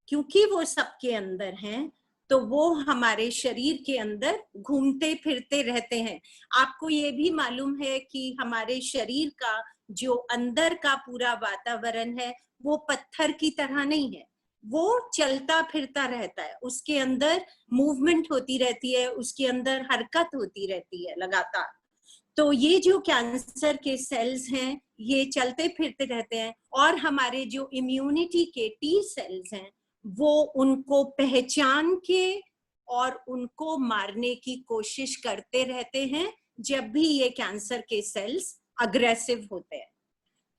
क्योंकि वो सबके अंदर हैं, तो वो हमारे शरीर के अंदर घूमते फिरते रहते हैं। आपको ये भी मालूम है कि हमारे शरीर का जो अंदर का पूरा वातावरण है वो पत्थर की तरह नहीं है, वो चलता फिरता रहता है, उसके अंदर मूवमेंट होती रहती है, उसके अंदर हरकत होती रहती है लगातार। तो ये जो कैंसर के सेल्स हैं ये चलते फिरते रहते हैं, और हमारे जो इम्यूनिटी के टी सेल्स हैं वो उनको पहचान के और उनको मारने की कोशिश करते रहते हैं जब भी ये कैंसर के सेल्स अग्रेसिव होते हैं।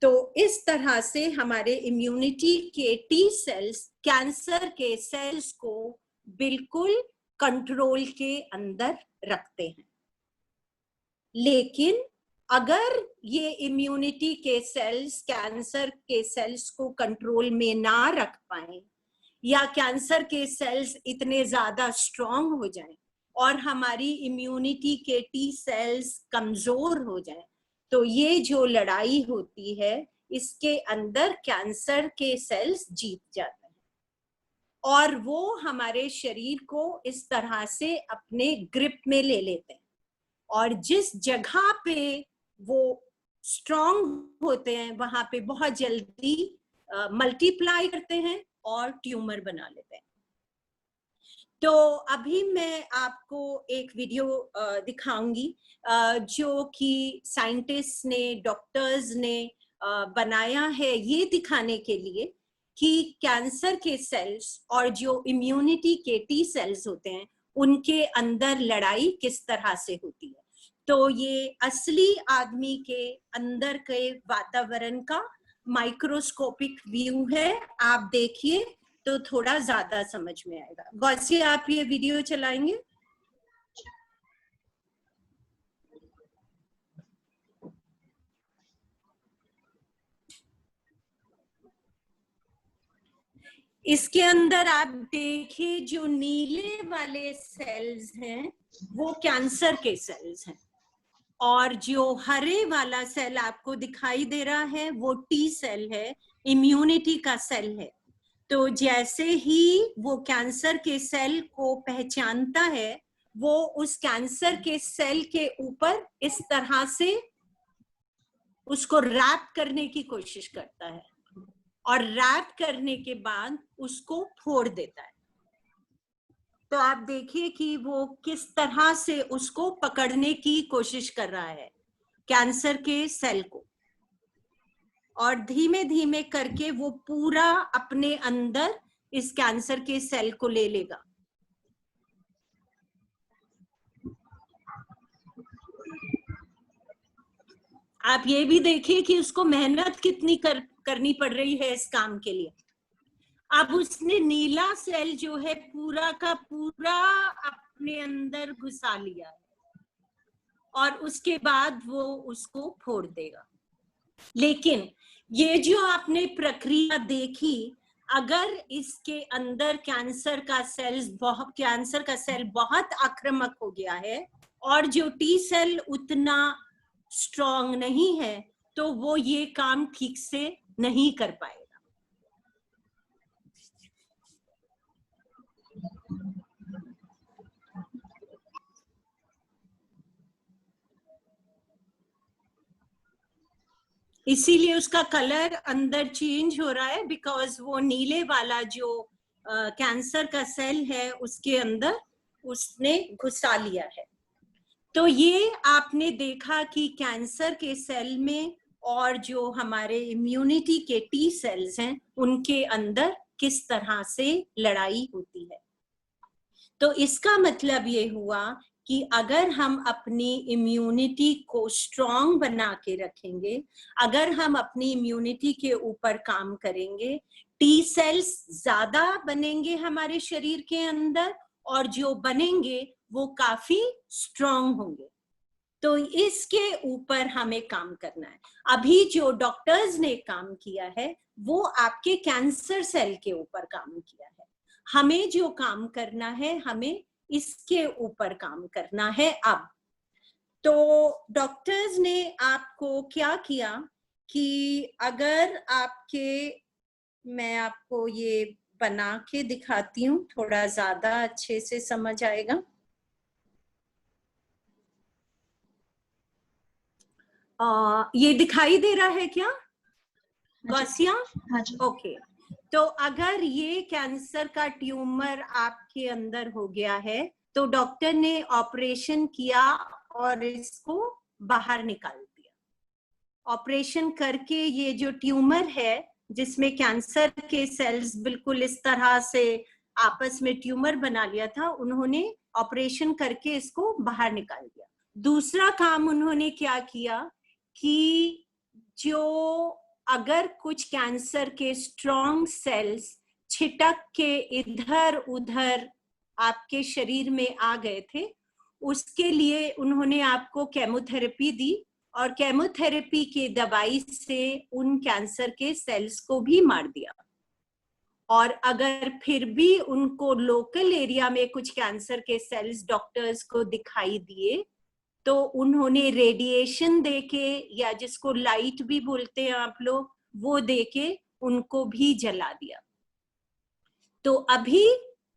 तो इस तरह से हमारे इम्यूनिटी के टी सेल्स कैंसर के सेल्स को बिल्कुल कंट्रोल के अंदर रखते हैं। लेकिन अगर ये इम्यूनिटी के सेल्स कैंसर के सेल्स को कंट्रोल में ना रख पाए, या कैंसर के सेल्स इतने ज्यादा स्ट्रॉन्ग हो जाएं और हमारी इम्यूनिटी के टी सेल्स कमजोर हो जाएं, तो ये जो लड़ाई होती है इसके अंदर कैंसर के सेल्स जीत जाते हैं और वो हमारे शरीर को इस तरह से अपने ग्रिप में ले लेते हैं, और जिस जगह पे वो स्ट्रॉन्ग होते हैं वहां पे बहुत जल्दी मल्टीप्लाई करते हैं और ट्यूमर बना लेते हैं। तो अभी मैं आपको एक वीडियो दिखाऊंगी जो कि साइंटिस्ट ने, डॉक्टर्स ने बनाया है ये दिखाने के लिए कि कैंसर के सेल्स और जो इम्यूनिटी के टी सेल्स होते हैं उनके अंदर लड़ाई किस तरह से होती है। तो ये असली आदमी के अंदर के वातावरण का माइक्रोस्कोपिक व्यू है, आप देखिए तो थोड़ा ज्यादा समझ में आएगा। गौसी आप ये वीडियो चलाएंगे? इसके अंदर आप देखिए जो नीले वाले सेल्स हैं वो कैंसर के सेल्स हैं, और जो हरे वाला सेल आपको दिखाई दे रहा है वो टी सेल है, इम्यूनिटी का सेल है। तो जैसे ही वो कैंसर के सेल को पहचानता है, वो उस कैंसर के सेल के ऊपर इस तरह से उसको रैप करने की कोशिश करता है, और रैप करने के बाद उसको फोड़ देता है। तो आप देखिए कि वो किस तरह से उसको पकड़ने की कोशिश कर रहा है कैंसर के सेल को, और धीमे धीमे करके वो पूरा अपने अंदर इस कैंसर के सेल को ले लेगा। आप ये भी देखिए कि उसको मेहनत कितनी करनी पड़ रही है इस काम के लिए। अब उसने नीला सेल जो है पूरा का पूरा अपने अंदर घुसा लिया है, और उसके बाद वो उसको फोड़ देगा। लेकिन ये जो आपने प्रक्रिया देखी, अगर इसके अंदर कैंसर का सेल बहुत आक्रामक हो गया है और जो टी सेल उतना स्ट्रॉन्ग नहीं है, तो वो ये काम ठीक से नहीं कर पाएगा। इसीलिए उसका कलर अंदर चेंज हो रहा है, बिकॉज वो नीले वाला जो कैंसर का सेल है उसके अंदर उसने घुसा लिया है। तो ये आपने देखा कि कैंसर के सेल में और जो हमारे इम्यूनिटी के टी सेल्स हैं उनके अंदर किस तरह से लड़ाई होती है। तो इसका मतलब ये हुआ कि अगर हम अपनी इम्यूनिटी को स्ट्रॉन्ग बना के रखेंगे, अगर हम अपनी इम्यूनिटी के ऊपर काम करेंगे, टी सेल्स ज्यादा बनेंगे हमारे शरीर के अंदर, और जो बनेंगे वो काफी स्ट्रॉन्ग होंगे। तो इसके ऊपर हमें काम करना है। अभी जो डॉक्टर्स ने काम किया है वो आपके कैंसर सेल के ऊपर काम किया है। हमें जो काम करना है, हमें इसके ऊपर काम करना है। अब तो डॉक्टर्स ने आपको क्या किया कि अगर मैं आपको ये बना के दिखाती हूँ, थोड़ा ज्यादा अच्छे से समझ आएगा। ये दिखाई दे रहा है क्या गौसिया? हाँ जी। ओके। तो अगर ये कैंसर का ट्यूमर आपके अंदर हो गया है तो डॉक्टर ने ऑपरेशन किया और इसको बाहर निकाल दिया। ऑपरेशन करके ये जो ट्यूमर है जिसमें कैंसर के सेल्स बिल्कुल इस तरह से आपस में ट्यूमर बना लिया था, उन्होंने ऑपरेशन करके इसको बाहर निकाल दिया। दूसरा काम उन्होंने क्या किया कि जो अगर कुछ कैंसर के स्ट्रॉन्ग सेल्स छिटक के इधर उधर आपके शरीर में आ गए थे, उसके लिए उन्होंने आपको केमोथेरेपी दी, और केमोथेरेपी के दवाई से उन कैंसर के सेल्स को भी मार दिया। और अगर फिर भी उनको लोकल एरिया में कुछ कैंसर के सेल्स डॉक्टर्स को दिखाई दिए तो उन्होंने रेडिएशन देके, या जिसको लाइट भी बोलते हैं आप लोग, वो देके उनको भी जला दिया। तो अभी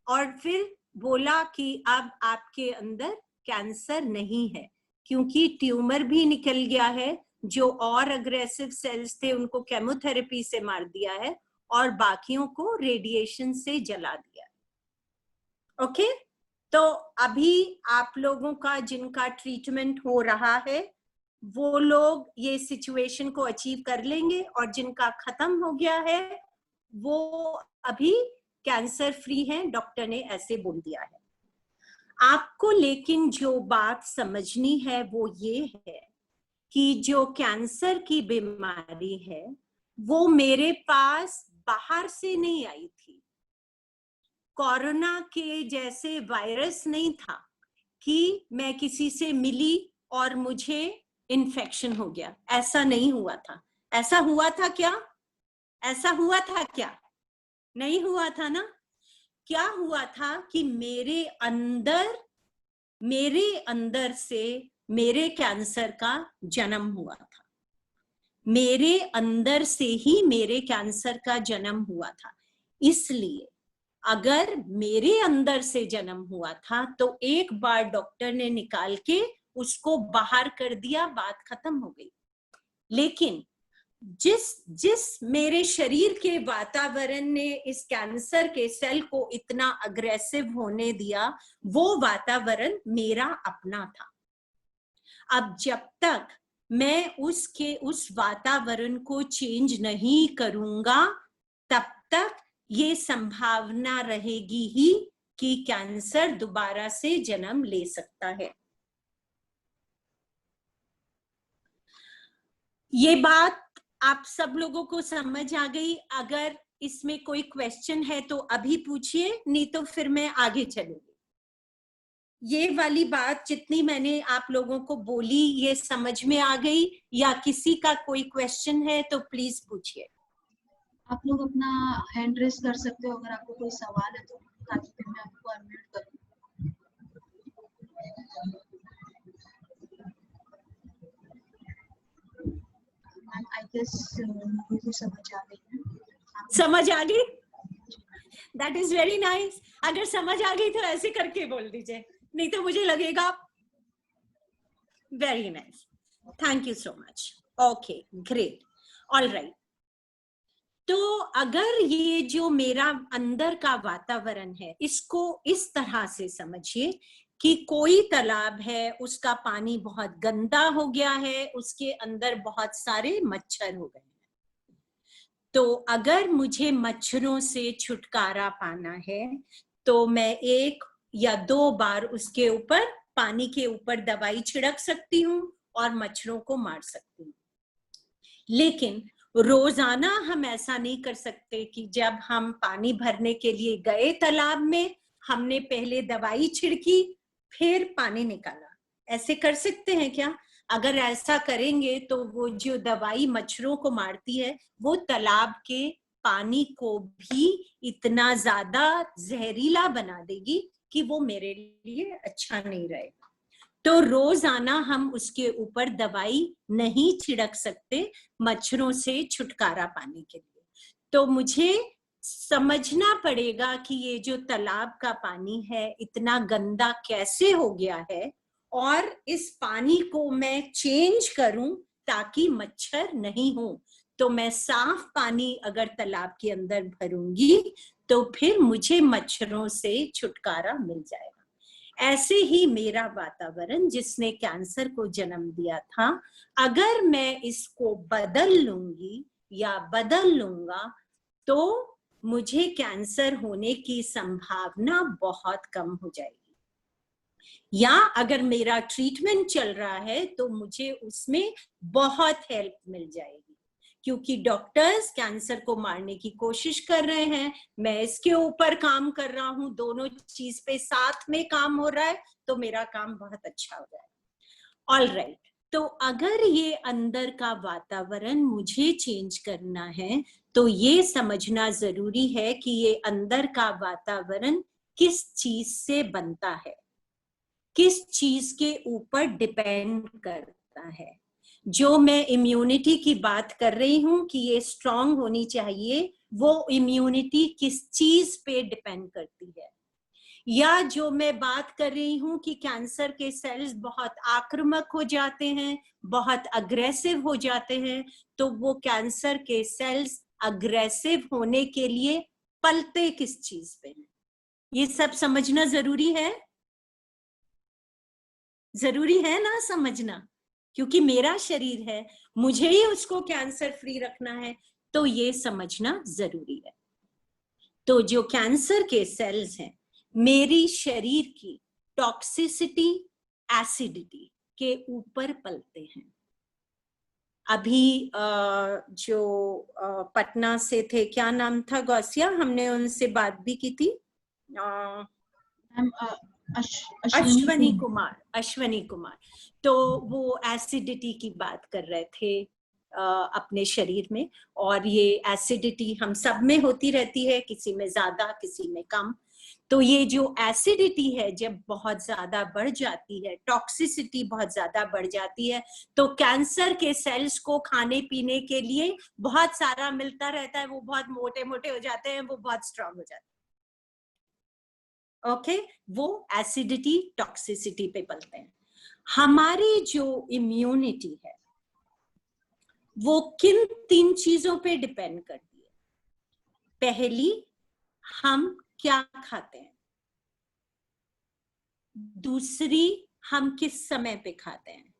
और फिर बोला कि अब आपके अंदर कैंसर नहीं है, क्योंकि ट्यूमर भी निकल गया है। जो और अग्रेसिव सेल्स थे उनको केमोथेरेपी से मार दिया है और बाकियों को रेडिएशन से जला दिया। ओके? तो अभी आप लोगों का जिनका ट्रीटमेंट हो रहा है वो लोग ये सिचुएशन को अचीव कर लेंगे, और जिनका खत्म हो गया है वो अभी कैंसर फ्री है, डॉक्टर ने ऐसे बोल दिया है। आपको लेकिन जो बात समझनी है वो ये है कि जो कैंसर की बीमारी है वो मेरे पास बाहर से नहीं आई थी। कोरोना के जैसे वायरस नहीं था कि मैं किसी से मिली और मुझे इन्फेक्शन हो गया, ऐसा नहीं हुआ था। ऐसा हुआ था क्या? ऐसा हुआ था क्या? नहीं हुआ था ना? क्या हुआ था कि मेरे अंदर से मेरे कैंसर का जन्म हुआ था। मेरे अंदर से ही मेरे कैंसर का जन्म हुआ था। इसलिए अगर मेरे अंदर से जन्म हुआ था तो एक बार डॉक्टर ने निकाल के उसको बाहर कर दिया, बात खत्म हो गई। लेकिन जिस मेरे शरीर के वातावरण ने इस कैंसर के सेल को इतना अग्रेसिव होने दिया, वो वातावरण मेरा अपना था। अब जब तक मैं उस वातावरण को चेंज नहीं करूंगा, तब तक ये संभावना रहेगी ही कि कैंसर दोबारा से जन्म ले सकता है। ये बात आप सब लोगों को समझ आ गई? अगर इसमें कोई क्वेश्चन है तो अभी पूछिए, नहीं तो फिर मैं आगे चलूंगी। ये वाली बात जितनी मैंने आप लोगों को बोली, ये समझ में आ गई? या किसी का कोई क्वेश्चन है तो प्लीज पूछिए। आप लोग अपना हैंड रेस कर सकते हो अगर आपको कोई सवाल है तो, ताकि फिर मैं आपको अनम्यूट करूं। आई गेस मुझे समझ आ गई है। समझ आ गई? That is very nice. अगर समझ आ गई तो ऐसे करके बोल दीजिए, नहीं तो मुझे लगेगा। Very nice, thank you so much. Okay, great, all right. तो अगर ये जो मेरा अंदर का वातावरण है, इसको इस तरह से समझिए कि कोई तालाब है, उसका पानी बहुत गंदा हो गया है, उसके अंदर बहुत सारे मच्छर हो गए हैं। तो अगर मुझे मच्छरों से छुटकारा पाना है तो मैं 1 या 2 बार उसके ऊपर, पानी के ऊपर दवाई छिड़क सकती हूँ और मच्छरों को मार सकती हूँ। लेकिन रोजाना हम ऐसा नहीं कर सकते कि जब हम पानी भरने के लिए गए तालाब में, हमने पहले दवाई छिड़की फिर पानी निकाला। ऐसे कर सकते हैं क्या? अगर ऐसा करेंगे तो वो जो दवाई मच्छरों को मारती है, वो तालाब के पानी को भी इतना ज्यादा जहरीला बना देगी कि वो मेरे लिए अच्छा नहीं रहेगा। तो रोजाना हम उसके ऊपर दवाई नहीं छिड़क सकते मच्छरों से छुटकारा पाने के लिए। तो मुझे समझना पड़ेगा कि ये जो तालाब का पानी है इतना गंदा कैसे हो गया है, और इस पानी को मैं चेंज करूं ताकि मच्छर नहीं हो। तो मैं साफ पानी अगर तालाब के अंदर भरूंगी तो फिर मुझे मच्छरों से छुटकारा मिल जाएगा। ऐसे ही मेरा वातावरण जिसने कैंसर को जन्म दिया था, अगर मैं इसको बदल लूंगी या बदल लूंगा तो मुझे कैंसर होने की संभावना बहुत कम हो जाएगी। या अगर मेरा ट्रीटमेंट चल रहा है तो मुझे उसमें बहुत हेल्प मिल जाएगी, क्योंकि डॉक्टर्स कैंसर को मारने की कोशिश कर रहे हैं, मैं इसके ऊपर काम कर रहा हूं, दोनों चीज पे साथ में काम हो रहा है, तो मेरा काम बहुत अच्छा हो जाएगा। ऑल राइट, तो अगर ये अंदर का वातावरण मुझे चेंज करना है तो ये समझना जरूरी है कि ये अंदर का वातावरण किस चीज से बनता है, किस चीज के ऊपर डिपेंड करता है। जो मैं इम्यूनिटी की बात कर रही हूं कि ये स्ट्रांग होनी चाहिए, वो इम्यूनिटी किस चीज पे डिपेंड करती है। या जो मैं बात कर रही हूं कि कैंसर के सेल्स बहुत आक्रामक हो जाते हैं, बहुत अग्रेसिव हो जाते हैं, तो वो कैंसर के सेल्स अग्रेसिव होने के लिए पलते किस चीज पे हैं, ये सब समझना जरूरी है। जरूरी है ना समझना, क्योंकि मेरा शरीर है, मुझे ही उसको कैंसर फ्री रखना है, तो ये समझना जरूरी है। तो जो कैंसर के सेल्स हैं, मेरी शरीर की टॉक्सिसिटी, एसिडिटी के ऊपर पलते हैं। अभी जो पटना से थे, क्या नाम था गौसिया, हमने उनसे बात भी की थी, अश्वनी कुमार। तो वो एसिडिटी की बात कर रहे थे, अपने शरीर में। और ये एसिडिटी हम सब में होती रहती है, किसी में ज्यादा किसी में कम। तो ये जो एसिडिटी है जब बहुत ज्यादा बढ़ जाती है, टॉक्सिसिटी बहुत ज्यादा बढ़ जाती है, तो कैंसर के सेल्स को खाने पीने के लिए बहुत सारा मिलता रहता है, वो बहुत मोटे मोटे हो जाते हैं, वो बहुत स्ट्रांग हो जाते हैं। ओके, वो एसिडिटी टॉक्सिसिटी पे पलते हैं। हमारी जो इम्यूनिटी है वो किन 3 चीजों पे डिपेंड करती है? पहली, हम क्या खाते हैं। दूसरी, हम किस समय पे खाते हैं।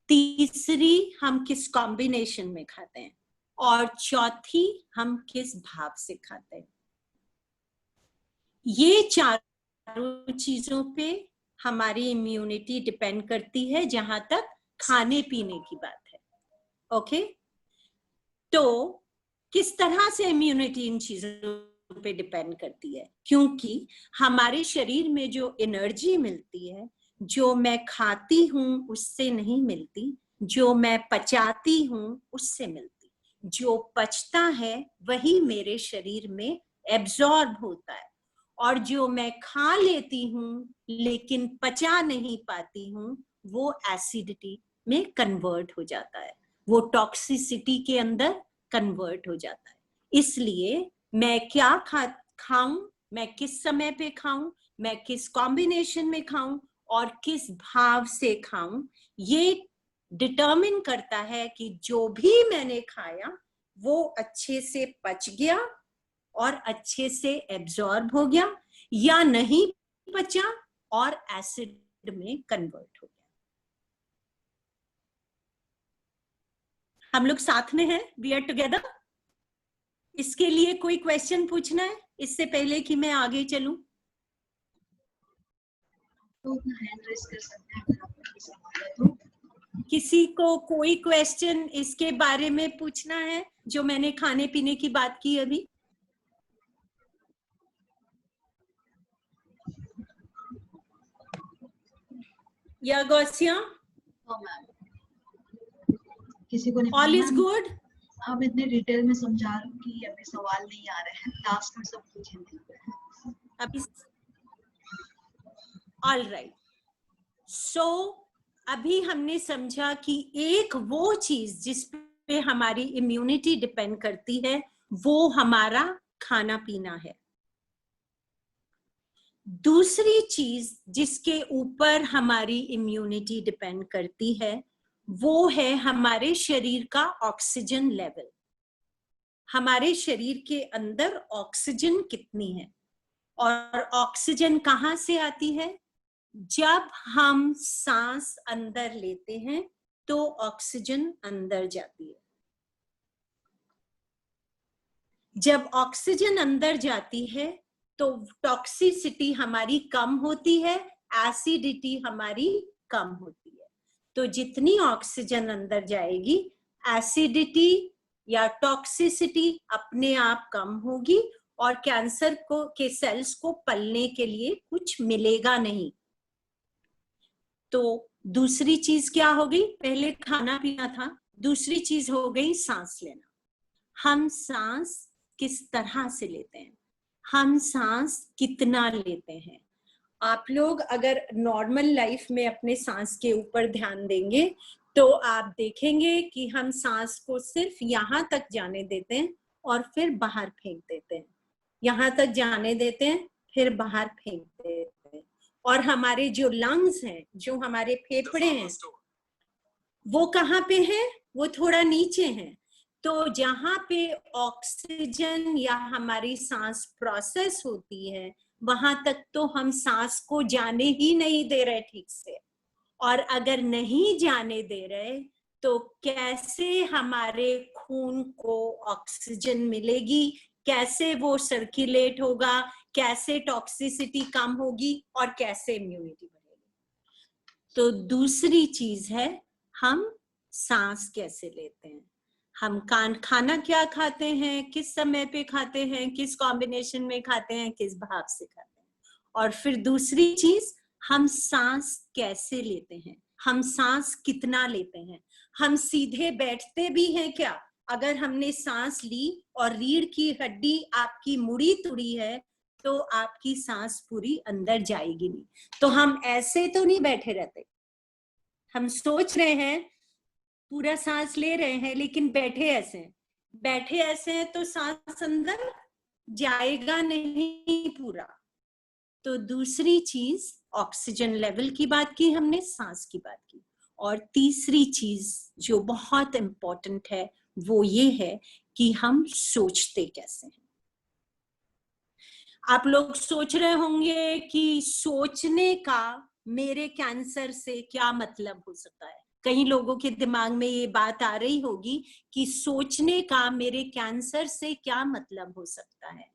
तीसरी, हम किस कॉम्बिनेशन में खाते हैं। और चौथी, हम किस भाव से खाते हैं। ये चारों चीजों पे हमारी इम्यूनिटी डिपेंड करती है, जहां तक खाने पीने की बात है। ओके, तो किस तरह से इम्यूनिटी इन चीजों पे डिपेंड करती है? क्योंकि हमारे शरीर में जो एनर्जी मिलती है, जो मैं खाती हूं उससे नहीं मिलती, जो मैं पचाती हूं उससे मिलती। जो पचता है वही मेरे शरीर में एब्जॉर्ब होता है, और जो मैं खा लेती हूँ लेकिन पचा नहीं पाती हूँ, वो एसिडिटी में कन्वर्ट हो जाता है, वो टॉक्सिसिटी के अंदर कन्वर्ट हो जाता है। इसलिए मैं क्या खाऊं, मैं किस समय पे खाऊं, मैं किस कॉम्बिनेशन में खाऊं और किस भाव से खाऊं, ये डिटरमिन करता है कि जो भी मैंने खाया वो अच्छे से पच गया और अच्छे से एब्जॉर्ब हो गया, या नहीं पचा और एसिड में कन्वर्ट हो गया। हम लोग साथ में हैं, वी आर टुगेदर। इसके लिए कोई क्वेश्चन पूछना है इससे पहले कि मैं आगे चलूं? तो हैंड रेज कर सकते हैं अगर आपको कोई सवाल है तो। किसी को कोई क्वेश्चन इसके बारे में पूछना है जो मैंने खाने पीने की बात की अभी? या गौसिया? किसी को नहीं? All is good? आप इतने डिटेल में समझा रहे हो कि अभी सवाल नहीं आ रहे हैं, लास्ट में सब पूछेंगे अभी। ऑल राइट, सो अभी हमने समझा कि एक वो चीज जिस पे हमारी इम्यूनिटी डिपेंड करती है वो हमारा खाना पीना है। दूसरी चीज जिसके ऊपर हमारी इम्यूनिटी डिपेंड करती है वो है हमारे शरीर का ऑक्सीजन लेवल। हमारे शरीर के अंदर ऑक्सीजन कितनी है, और ऑक्सीजन कहाँ से आती है? जब हम सांस अंदर लेते हैं तो ऑक्सीजन अंदर जाती है। जब ऑक्सीजन अंदर जाती है तो टॉक्सिसिटी हमारी कम होती है, एसिडिटी हमारी कम होती है। तो जितनी ऑक्सीजन अंदर जाएगी, एसिडिटी या टॉक्सिसिटी अपने आप कम होगी और कैंसर के सेल्स को पलने के लिए कुछ मिलेगा नहीं। तो दूसरी चीज क्या हो गई? पहले खाना पीना था, दूसरी चीज हो गई सांस लेना। हम सांस किस तरह से लेते हैं, हम सांस कितना लेते हैं? आप लोग अगर नॉर्मल लाइफ में अपने सांस के ऊपर ध्यान देंगे तो आप देखेंगे कि हम सांस को सिर्फ यहाँ तक जाने देते हैं और फिर बाहर फेंक देते हैं, यहाँ तक जाने देते हैं फिर बाहर फेंक देते हैं। और हमारे जो लंग्स हैं, जो हमारे फेफड़े हैं, वो कहाँ पे हैं? वो थोड़ा नीचे हैं। तो जहाँ पे ऑक्सीजन या हमारी सांस प्रोसेस होती है वहां तक तो हम सांस को जाने ही नहीं दे रहे ठीक से। और अगर नहीं जाने दे रहे तो कैसे हमारे खून को ऑक्सीजन मिलेगी, कैसे वो सर्कुलेट होगा, कैसे टॉक्सिसिटी कम होगी और कैसे इम्यूनिटी बढ़ेगी? तो दूसरी चीज है हम सांस कैसे लेते हैं, हम खाना क्या खाते हैं, किस समय पे खाते हैं, किस कॉम्बिनेशन में खाते हैं, किस भाव से खाते हैं। और फिर दूसरी चीज, हम सांस कैसे लेते हैं, हम सांस कितना लेते हैं, हम सीधे बैठते भी हैं क्या? अगर हमने सांस ली और रीढ़ की हड्डी आपकी मुड़ी तुड़ी है तो आपकी सांस पूरी अंदर जाएगी नहीं। तो हम ऐसे तो नहीं बैठे रहते, हम सोच रहे हैं पूरा सांस ले रहे हैं लेकिन बैठे ऐसे हैं। बैठे ऐसे हैं तो सांस अंदर जाएगा नहीं पूरा। तो दूसरी चीज ऑक्सीजन लेवल की बात की हमने, सांस की बात की, और तीसरी चीज जो बहुत इंपॉर्टेंट है वो ये है कि हम सोचते कैसे हैं। आप लोग सोच रहे होंगे कि सोचने का मेरे कैंसर से क्या मतलब हो सकता है। कई लोगों के दिमाग में ये बात आ रही होगी कि सोचने का मेरे कैंसर से क्या मतलब हो सकता है।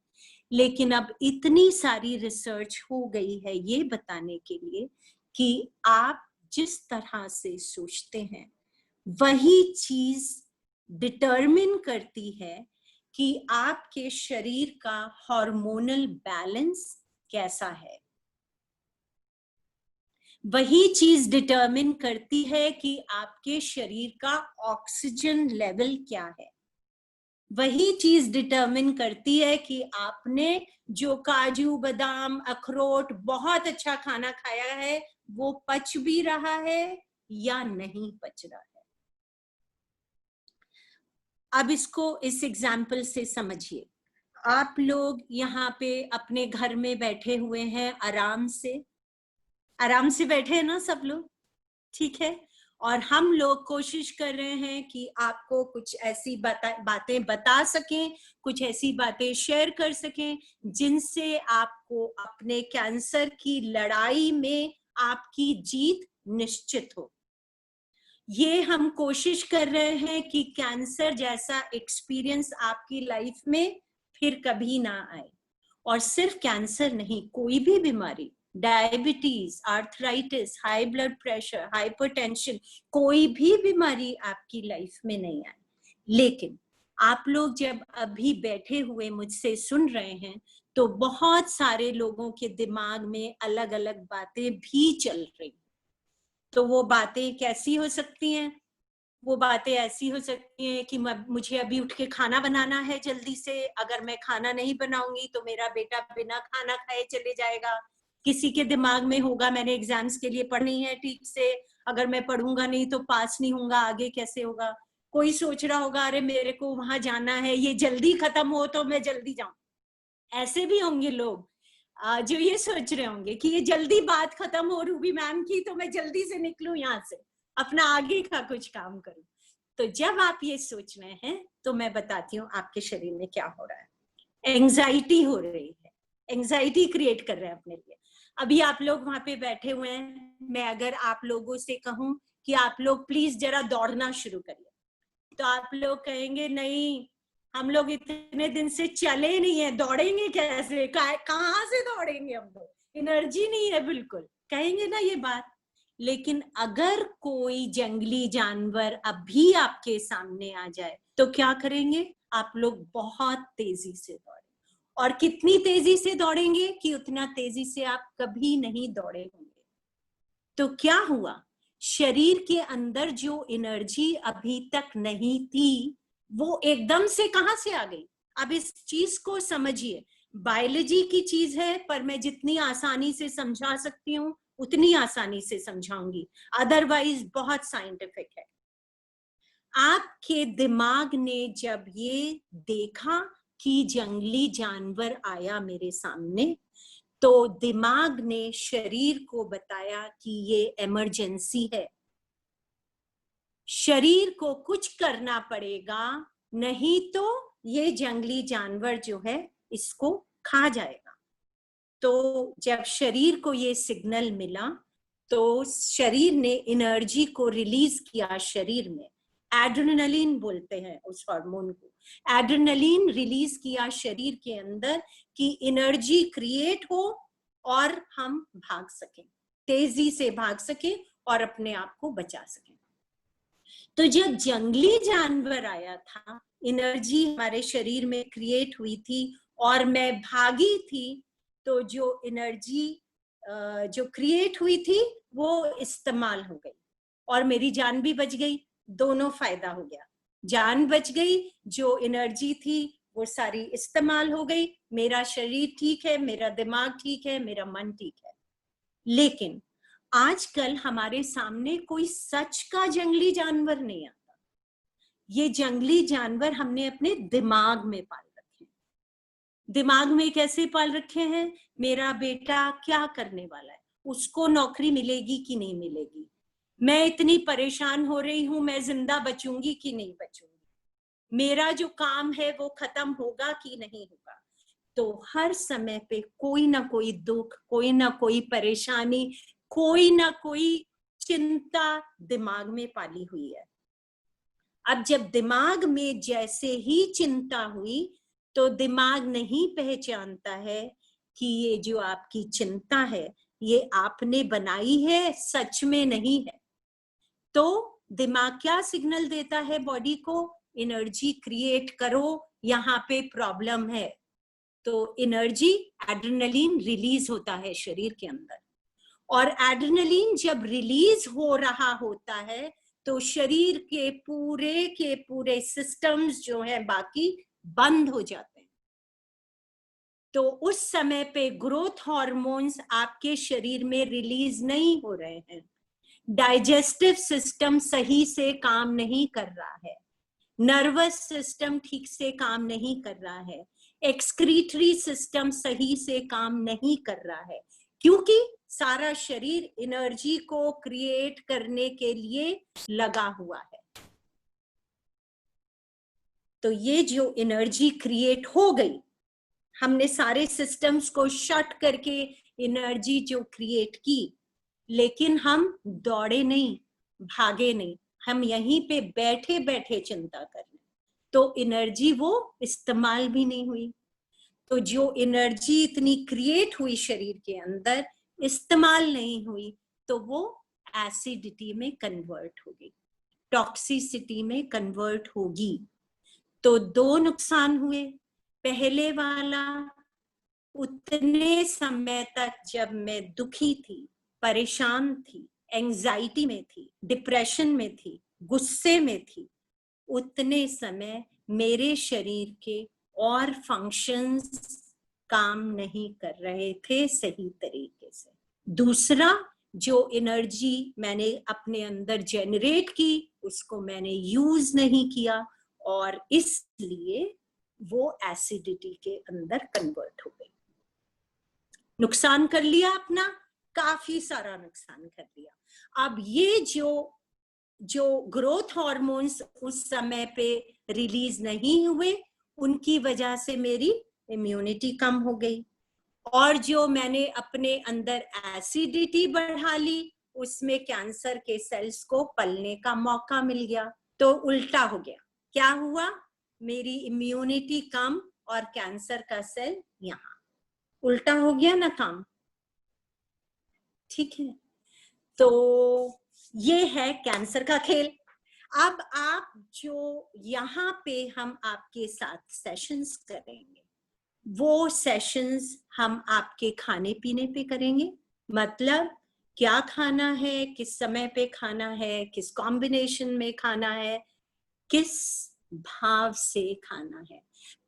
लेकिन अब इतनी सारी रिसर्च हो गई है ये बताने के लिए कि आप जिस तरह से सोचते हैं वही चीज डिटरमिन करती है कि आपके शरीर का हार्मोनल बैलेंस कैसा है। वही चीज डिटरमिन करती है कि आपके शरीर का ऑक्सीजन लेवल क्या है। वही चीज डिटरमिन करती है कि आपने जो काजू बादाम अखरोट बहुत अच्छा खाना खाया है वो पच भी रहा है या नहीं पच रहा है। अब इसको इस एग्जाम्पल से समझिए। आप लोग यहाँ पे अपने घर में बैठे हुए हैं, आराम से बैठे हैं ना सब लोग, ठीक है। और हम लोग कोशिश कर रहे हैं कि आपको कुछ ऐसी बातें बता सकें, कुछ ऐसी बातें शेयर कर सकें जिनसे आपको अपने कैंसर की लड़ाई में आपकी जीत निश्चित हो। ये हम कोशिश कर रहे हैं कि कैंसर जैसा एक्सपीरियंस आपकी लाइफ में फिर कभी ना आए। और सिर्फ कैंसर नहीं, कोई भी बीमारी, diabetes, arthritis, high blood pressure, hypertension, कोई भी बीमारी आपकी लाइफ में नहीं आए। लेकिन आप लोग जब अभी बैठे हुए मुझसे सुन रहे हैं तो बहुत सारे लोगों के दिमाग में अलग अलग बातें भी चल रही। तो वो बातें कैसी हो सकती हैं? वो बातें ऐसी हो सकती हैं कि मुझे अभी उठ के खाना बनाना है जल्दी से, अगर मैं खाना नहीं बनाऊंगी तो मेरा बेटा बिना खाना खाए चले जाएगा। किसी के दिमाग में होगा मैंने एग्जाम्स के लिए पढ़नी है ठीक से, अगर मैं पढ़ूंगा नहीं तो पास नहीं होऊंगा, आगे कैसे होगा। कोई सोच रहा होगा अरे मेरे को वहां जाना है, ये जल्दी खत्म हो तो मैं जल्दी जाऊं। ऐसे भी होंगे लोग जो ये सोच रहे होंगे कि ये जल्दी बात खत्म हो रूबी मैम की तो मैं जल्दी से निकलूं यहाँ से, अपना आगे का कुछ काम करूं। तो जब आप ये सोच रहे हैं तो मैं बताती हूँ आपके शरीर में क्या हो रहा है। एंजाइटी हो रही है, एंजाइटी क्रिएट कर रहे हैं अपने लिए। अभी आप लोग वहां पे बैठे हुए हैं, मैं अगर आप लोगों से कहूं कि आप लोग प्लीज जरा दौड़ना शुरू करिए तो आप लोग कहेंगे नहीं, हम लोग इतने दिन से चले नहीं है, दौड़ेंगे कैसे, कहाँ से दौड़ेंगे, हम लोग एनर्जी नहीं है बिल्कुल, कहेंगे ना ये बात। लेकिन अगर कोई जंगली जानवर अभी आपके सामने आ जाए तो क्या करेंगे आप लोग? बहुत तेजी से दौड़ेंगे। और कितनी तेजी से दौड़ेंगे कि उतना तेजी से आप कभी नहीं दौड़े होंगे। तो क्या हुआ, शरीर के अंदर जो एनर्जी अभी तक नहीं थी वो एकदम से कहां से आ गई? अब इस चीज को समझिए, बायोलॉजी की चीज है पर मैं जितनी आसानी से समझा सकती हूँ उतनी आसानी से समझाऊंगी, अदरवाइज बहुत साइंटिफिक है। आपके दिमाग ने जब ये देखा कि जंगली जानवर आया मेरे सामने तो दिमाग ने शरीर को बताया कि ये इमरजेंसी है, शरीर को कुछ करना पड़ेगा, नहीं तो ये जंगली जानवर जो है इसको खा जाएगा। तो जब शरीर को ये सिग्नल मिला तो शरीर ने एनर्जी को रिलीज किया, शरीर में एड्रेनलिन बोलते हैं उस हार्मोन को, एड्रेनलिन रिलीज किया शरीर के अंदर कि एनर्जी क्रिएट हो और हम भाग सकें, तेजी से भाग सकें और अपने आप को बचा सकें। तो जब जंगली जानवर आया था, एनर्जी हमारे शरीर में क्रिएट हुई थी और मैं भागी थी, तो जो एनर्जी जो क्रिएट हुई थी वो इस्तेमाल हो गई। और मेरी जान भी बच गई, दोनों फायदा हो गया। जान बच गई, जो एनर्जी थी वो सारी इस्तेमाल हो गई, मेरा शरीर ठीक है, मेरा दिमाग ठीक है, मेरा मन ठीक है। लेकिन आजकल हमारे सामने कोई सच का जंगली जानवर नहीं आता। ये जंगली जानवर हमने अपने दिमाग में पाल रखे हैं। दिमाग में कैसे पाल रखे हैं? मेरा बेटा क्या करने वाला है, उसको नौकरी मिलेगी कि नहीं मिलेगी, मैं इतनी परेशान हो रही हूं, मैं जिंदा बचूंगी कि नहीं बचूंगी, मेरा जो काम है वो खत्म होगा कि नहीं होगा। तो हर समय पे कोई ना कोई दुख, कोई ना कोई परेशानी, कोई ना कोई चिंता दिमाग में पाली हुई है। अब जब दिमाग में जैसे ही चिंता हुई तो दिमाग नहीं पहचानता है कि ये जो आपकी चिंता है ये आपने बनाई है, सच में नहीं है। तो दिमाग क्या सिग्नल देता है बॉडी को? एनर्जी क्रिएट करो, यहाँ पे प्रॉब्लम है। तो एनर्जी, एड्रेनलिन रिलीज होता है शरीर के अंदर, और एड्रेनलिन जब रिलीज हो रहा होता है तो शरीर के पूरे सिस्टम्स जो है बाकी बंद हो जाते हैं। तो उस समय पे ग्रोथ हार्मोन्स आपके शरीर में रिलीज नहीं हो रहे हैं, डाइजेस्टिव सिस्टम सही से काम नहीं कर रहा है, नर्वस सिस्टम ठीक से काम नहीं कर रहा है, एक्सक्रीटरी सिस्टम सही से काम नहीं कर रहा है, क्योंकि सारा शरीर एनर्जी को क्रिएट करने के लिए लगा हुआ है। तो ये जो एनर्जी क्रिएट हो गई, हमने सारे सिस्टम्स को शट करके एनर्जी जो क्रिएट की, लेकिन हम दौड़े नहीं, भागे नहीं, हम यहीं पे बैठे बैठे चिंता कर रहे, तो एनर्जी वो इस्तेमाल भी नहीं हुई। तो जो एनर्जी इतनी क्रिएट हुई शरीर के अंदर, इस्तेमाल नहीं हुई, तो वो एसिडिटी में कन्वर्ट होगी, टॉक्सिसिटी में कन्वर्ट होगी। तो दो नुकसान हुए। पहले वाला, उतने समय तक जब मैं दुखी थी, परेशान थी, एंजाइटी में थी, डिप्रेशन में थी, गुस्से में थी, उतने समय मेरे शरीर के और फंक्शंस काम नहीं कर रहे थे सही तरीके से। दूसरा, जो एनर्जी मैंने अपने अंदर जनरेट की उसको मैंने यूज नहीं किया, और इसलिए वो एसिडिटी के अंदर कन्वर्ट हो गई। नुकसान कर लिया अपना, काफी सारा नुकसान कर लिया। अब ये जो ग्रोथ हार्मोन्स उस समय पे रिलीज नहीं हुए, उनकी वजह से मेरी इम्यूनिटी कम हो गई, और जो मैंने अपने अंदर एसिडिटी बढ़ा ली, उसमें कैंसर के सेल्स को पलने का मौका मिल गया। तो उल्टा हो गया। क्या हुआ? मेरी इम्यूनिटी कम और कैंसर का सेल यहाँ, उल्टा हो गया ना काम। ठीक है, तो ये है कैंसर का खेल। अब आप जो यहाँ पे हम आपके साथ सेशंस करेंगे, वो सेशंस हम आपके खाने पीने पे करेंगे। मतलब क्या खाना है, किस समय पे खाना है, किस कॉम्बिनेशन में खाना है, किस भाव से खाना है।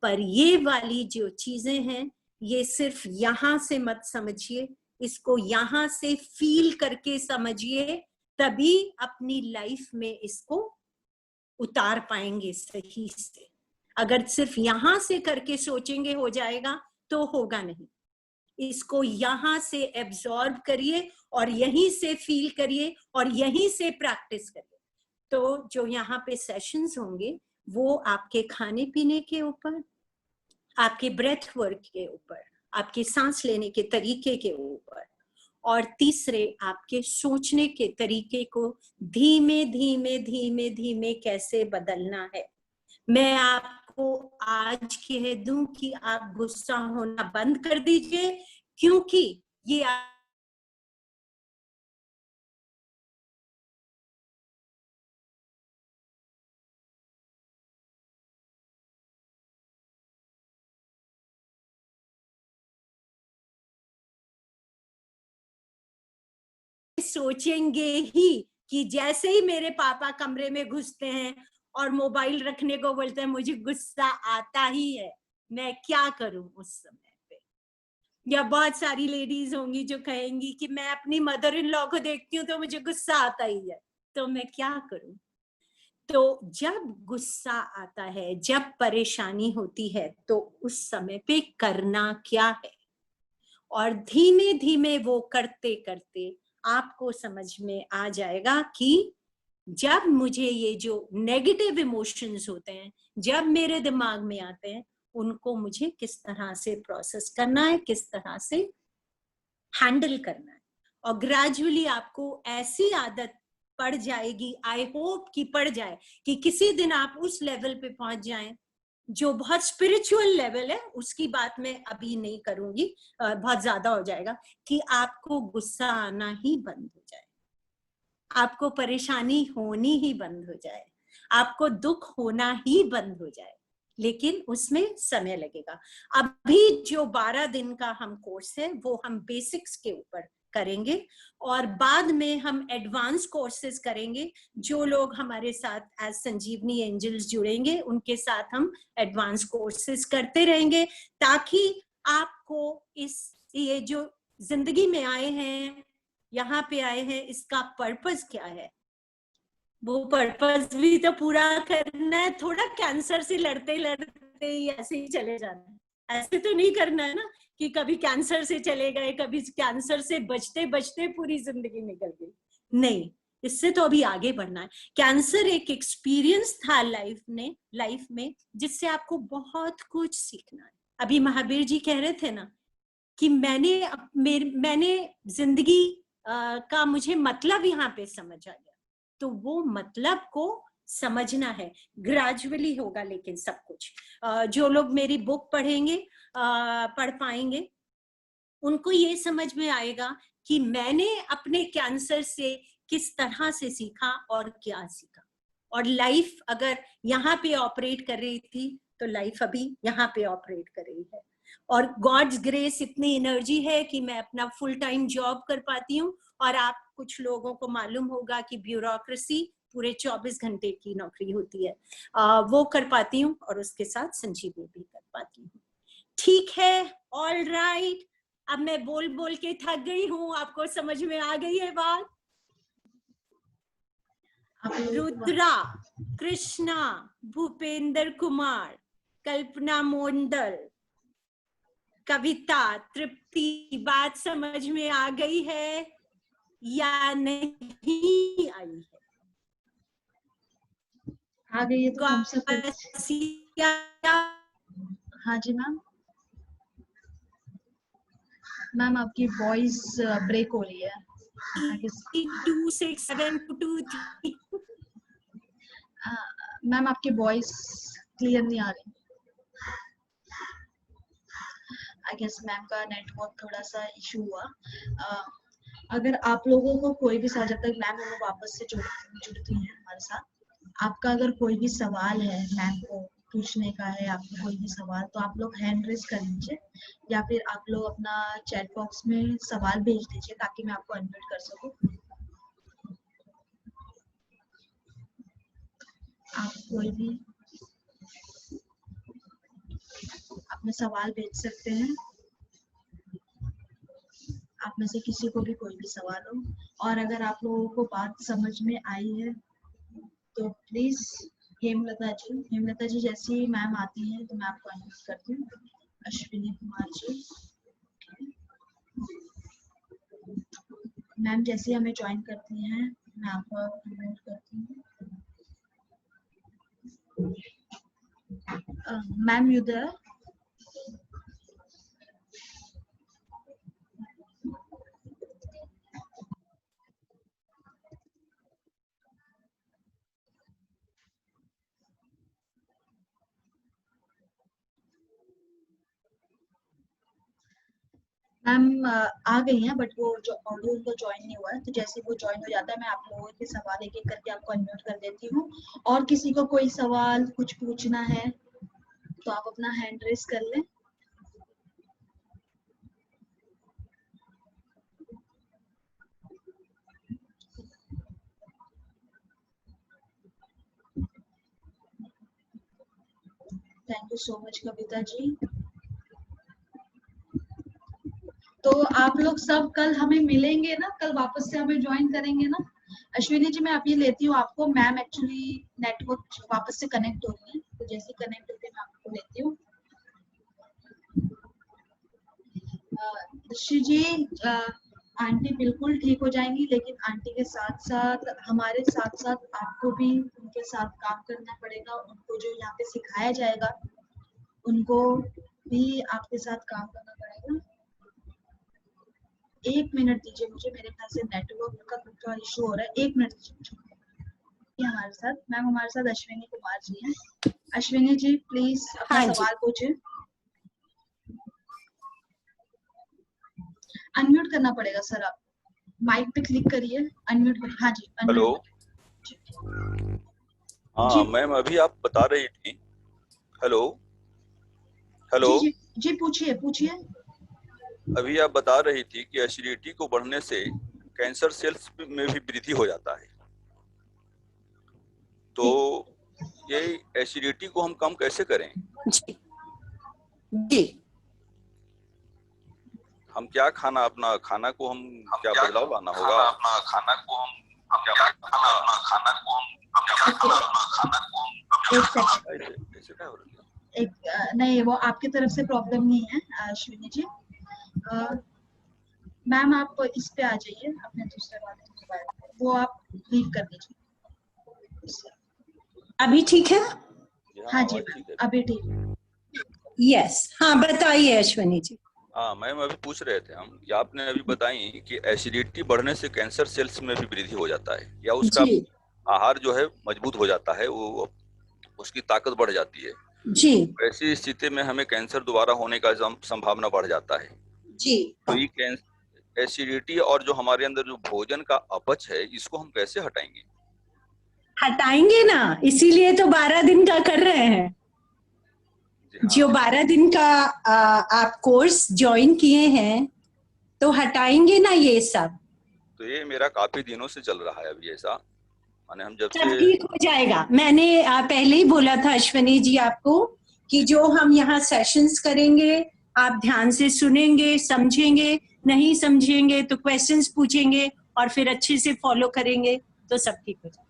पर ये वाली जो चीजें हैं, ये सिर्फ यहाँ से मत समझिए, इसको यहाँ से फील करके समझिए, तभी अपनी लाइफ में इसको उतार पाएंगे सही से। अगर सिर्फ यहाँ से करके सोचेंगे हो जाएगा तो होगा नहीं। इसको यहाँ से एब्जॉर्ब करिए और यहीं से फील करिए और यहीं से प्रैक्टिस करिए। तो जो यहाँ पे सेशंस होंगे वो आपके खाने पीने के ऊपर, आपके ब्रेथ वर्क के ऊपर, आपके सांस लेने के तरीके के ऊपर, और तीसरे आपके सोचने के तरीके को धीमे धीमे धीमे धीमे कैसे बदलना है। मैं आपको आज कह दूं कि आप गुस्सा होना बंद कर दीजिए, क्योंकि ये सोचेंगे ही कि जैसे ही मेरे पापा कमरे में घुसते हैं और मोबाइल रखने को बोलते हैं, मुझे गुस्सा आता ही है, मैं क्या करूं उस समय पे। या बहुत सारी लेडीज होंगी जो कहेंगी कि मैं अपनी मदर इन लॉ को देखती हूँ तो मुझे गुस्सा आता ही है, तो मैं क्या करूं। तो जब गुस्सा आता है, जब परेशानी होती है, तो उस समय पे करना क्या है, और धीमे धीमे वो करते करते आपको समझ में आ जाएगा कि जब मुझे ये जो नेगेटिव इमोशंस होते हैं, जब मेरे दिमाग में आते हैं, उनको मुझे किस तरह से प्रोसेस करना है, किस तरह से हैंडल करना है। और ग्रेजुअली आपको ऐसी आदत पड़ जाएगी, आई होप कि पड़ जाए, कि किसी दिन आप उस लेवल पे पहुंच जाएं जो बहुत स्पिरिचुअल लेवल है। उसकी बात मैं अभी नहीं करूंगी, बहुत ज्यादा हो जाएगा, कि आपको गुस्सा आना ही बंद हो जाए, आपको परेशानी होनी ही बंद हो जाए, आपको दुख होना ही बंद हो जाए। लेकिन उसमें समय लगेगा। अभी जो 12 दिन का हम कोर्स है वो हम बेसिक्स के ऊपर करेंगे, और बाद में हम एडवांस कोर्सेज करेंगे। जो लोग हमारे साथ एज संजीवनी एंजल्स जुड़ेंगे, उनके साथ हम एडवांस कोर्सेज करते रहेंगे, ताकि आपको ये जो जिंदगी में आए हैं, यहाँ पे आए हैं, इसका पर्पस क्या है, वो पर्पस भी तो पूरा करना है। थोड़ा कैंसर से लड़ते लड़ते ही ऐसे ही चले जाना है, ऐसे तो नहीं करना है ना कि कभी कैंसर से चले गए, कभी कैंसर से बचते बचते पूरी जिंदगी निकल गई। नहीं, इससे तो अभी आगे बढ़ना है। कैंसर एक एक्सपीरियंस था लाइफ में जिससे आपको बहुत कुछ सीखना है। अभी महावीर जी कह रहे थे ना कि मैंने जिंदगी का मुझे मतलब यहाँ पे समझ आ गया। तो वो मतलब को समझना है, ग्रेजुअली होगा। लेकिन सब कुछ जो लोग मेरी बुक पढ़ेंगे, पढ़ पाएंगे, उनको ये समझ में आएगा कि मैंने अपने कैंसर से किस तरह से सीखा और क्या सीखा। और लाइफ अगर यहाँ पे ऑपरेट कर रही थी तो लाइफ अभी यहाँ पे ऑपरेट कर रही है। और गॉड्स ग्रेस इतनी एनर्जी है कि मैं अपना फुल टाइम जॉब कर पाती हूँ। और आप कुछ लोगों को मालूम होगा कि ब्यूरोक्रेसी पूरे 24 घंटे की नौकरी होती है, वो कर पाती हूँ, और उसके साथ संजीवनी भी कर पाती हूँ। ठीक है, ऑल राइट। अब मैं बोल बोल के थक गई हूँ, आपको समझ में आ गई है बात? रुद्रा, कृष्णा, भूपेंद्र कुमार, कल्पना मोंडल, कविता, तृप्ति, बात समझ में आ गई है या नहीं आई है? आ गई है तो हम सब हाँ जी मैम। मैम आपकी वॉइस ब्रेक हो रही है। 26723 मैम आपकी वॉइस क्लियर नहीं आ रही। आई गेस मैम का नेटवर्क थोड़ा सा इशू हुआ। अगर आप लोगों को कोई भी सवाल, जब तक मैम वो वापस से जुड़ती हैं हमारे साथ, आपका अगर कोई भी सवाल है मैम को पूछने का है, आपको कोई भी सवाल, तो आप लोग हैंड रेज कर लीजिए, या फिर आप लोग अपना चैट बॉक्स में सवाल भेज दीजिए ताकि मैं आपको अनम्यूट कर सकूं। आप कोई भी अपने सवाल भेज सकते हैं, आप में से किसी को भी कोई भी सवाल हो। और अगर आप लोगों को बात समझ में आई है तो प्लीज हेमलता जी जैसी मैम आती हैं तो मैं आपको अनम्यूट करती हूँ। अश्विनी कुमार जी, मैम जैसे हमें ज्वाइन करती हैं मैं आपको अनम्यूट करती हूँ। Ma'am you there? मैम आ गई हैं, बट वो जो ऑडियो उनको ज्वाइन नहीं हुआ है, तो जैसे वो ज्वाइन हो जाता है मैं आप लोगों के सवाल एक एक करके आपको अनम्यूट कर देती हूँ। और किसी को कोई सवाल कुछ पूछना है तो आप अपना हैंड रेज कर लें। Thank you so much Kavita ji. तो आप लोग सब कल हमें मिलेंगे ना, कल वापस से हमें ज्वाइन करेंगे ना? अश्विनी जी मैं अभी लेती हूँ आपको, मैम एक्चुअली नेटवर्क वापस से कनेक्ट होगी, तो जैसे कनेक्ट होते मैं आपको लेती हूँ। ऋषि जी आंटी बिल्कुल ठीक हो जाएंगी, लेकिन आंटी के साथ साथ हमारे साथ साथ आपको भी उनके साथ काम करना पड़ेगा। उनको जो यहाँ पे सिखाया जाएगा उनको भी आपके साथ काम करना पड़ेगा। 1 मिनट दीजिए मुझे, मेरे ख्याल से नेटवर्क का थोड़ा इशू हो रहा है। 1 मिनट दीजिए मुझे। हमारे साथ मैम, हमारे साथ अश्विनी कुमार जी हैं। अश्विनी जी प्लीज अपना हाँ जी। सवाल पूछिए। अनम्यूट करना पड़ेगा सर, आप माइक पे क्लिक करिए, अनम्यूट करिए। हाँ जी हेलो। अनम्यूट। हाँ मैम, अभी आप बता रही थी। Hello hello. जी जी जी पूछिए पूछिए। अभी आप बता रही थी कि एसिडिटी को बढ़ने से कैंसर सेल्स में भी वृद्धि हो जाता है, तो ये एसिडिटी को हम कम कैसे करें? जी जी हम क्या खाना, अपना खाना को हम क्या बदलाव लाना होगा? अपना खाना को हम क्या खाना, अपना खाना को एक सेकंड, ऐसे क्या हो रहा है? एक नहीं, वो आपकी तरफ से प्रॉब्लम नहीं है अश्विनी जी। मैम आप इस पे आ जाइए अपने दूसरे वाले मोबाइल पे, वो आप लीव कर दीजिए। अभी ठीक है? हाँ जी मैम अभी ठीक है। यस हाँ बताइए अश्विनी जी। हाँ मैम, अभी पूछ रहे थे हम कि आपने अभी बताई कि एसिडिटी बढ़ने से कैंसर सेल्स में भी वृद्धि हो जाता है, या उसका जी आहार जो है मजबूत हो जाता है, वो उसकी ताकत बढ़ जाती है। जी ऐसी स्थिति में हमें कैंसर दोबारा होने का संभावना बढ़ जाता है। जी। तो ये एसिडिटी और जो हमारे अंदर जो भोजन का अपच है, इसको हम कैसे हटाएंगे? हटाएंगे ना, इसीलिए तो 12 दिन का कर रहे हैं। जो 12 दिन का आप कोर्स ज्वाइन किए हैं, तो हटाएंगे ना ये सब। तो ये मेरा काफी दिनों से चल रहा है अभी ऐसा, माने हम जब सब से। ठीक हो जाएगा। मैंने पहले ही बोला था अश्विनी जी आपको कि जो हम यहाँ सेशंस करेंगे, आप ध्यान से सुनेंगे, समझेंगे, नहीं समझेंगे तो क्वेश्चंस पूछेंगे और फिर अच्छे से फॉलो करेंगे तो सब ठीक हो जाएगा।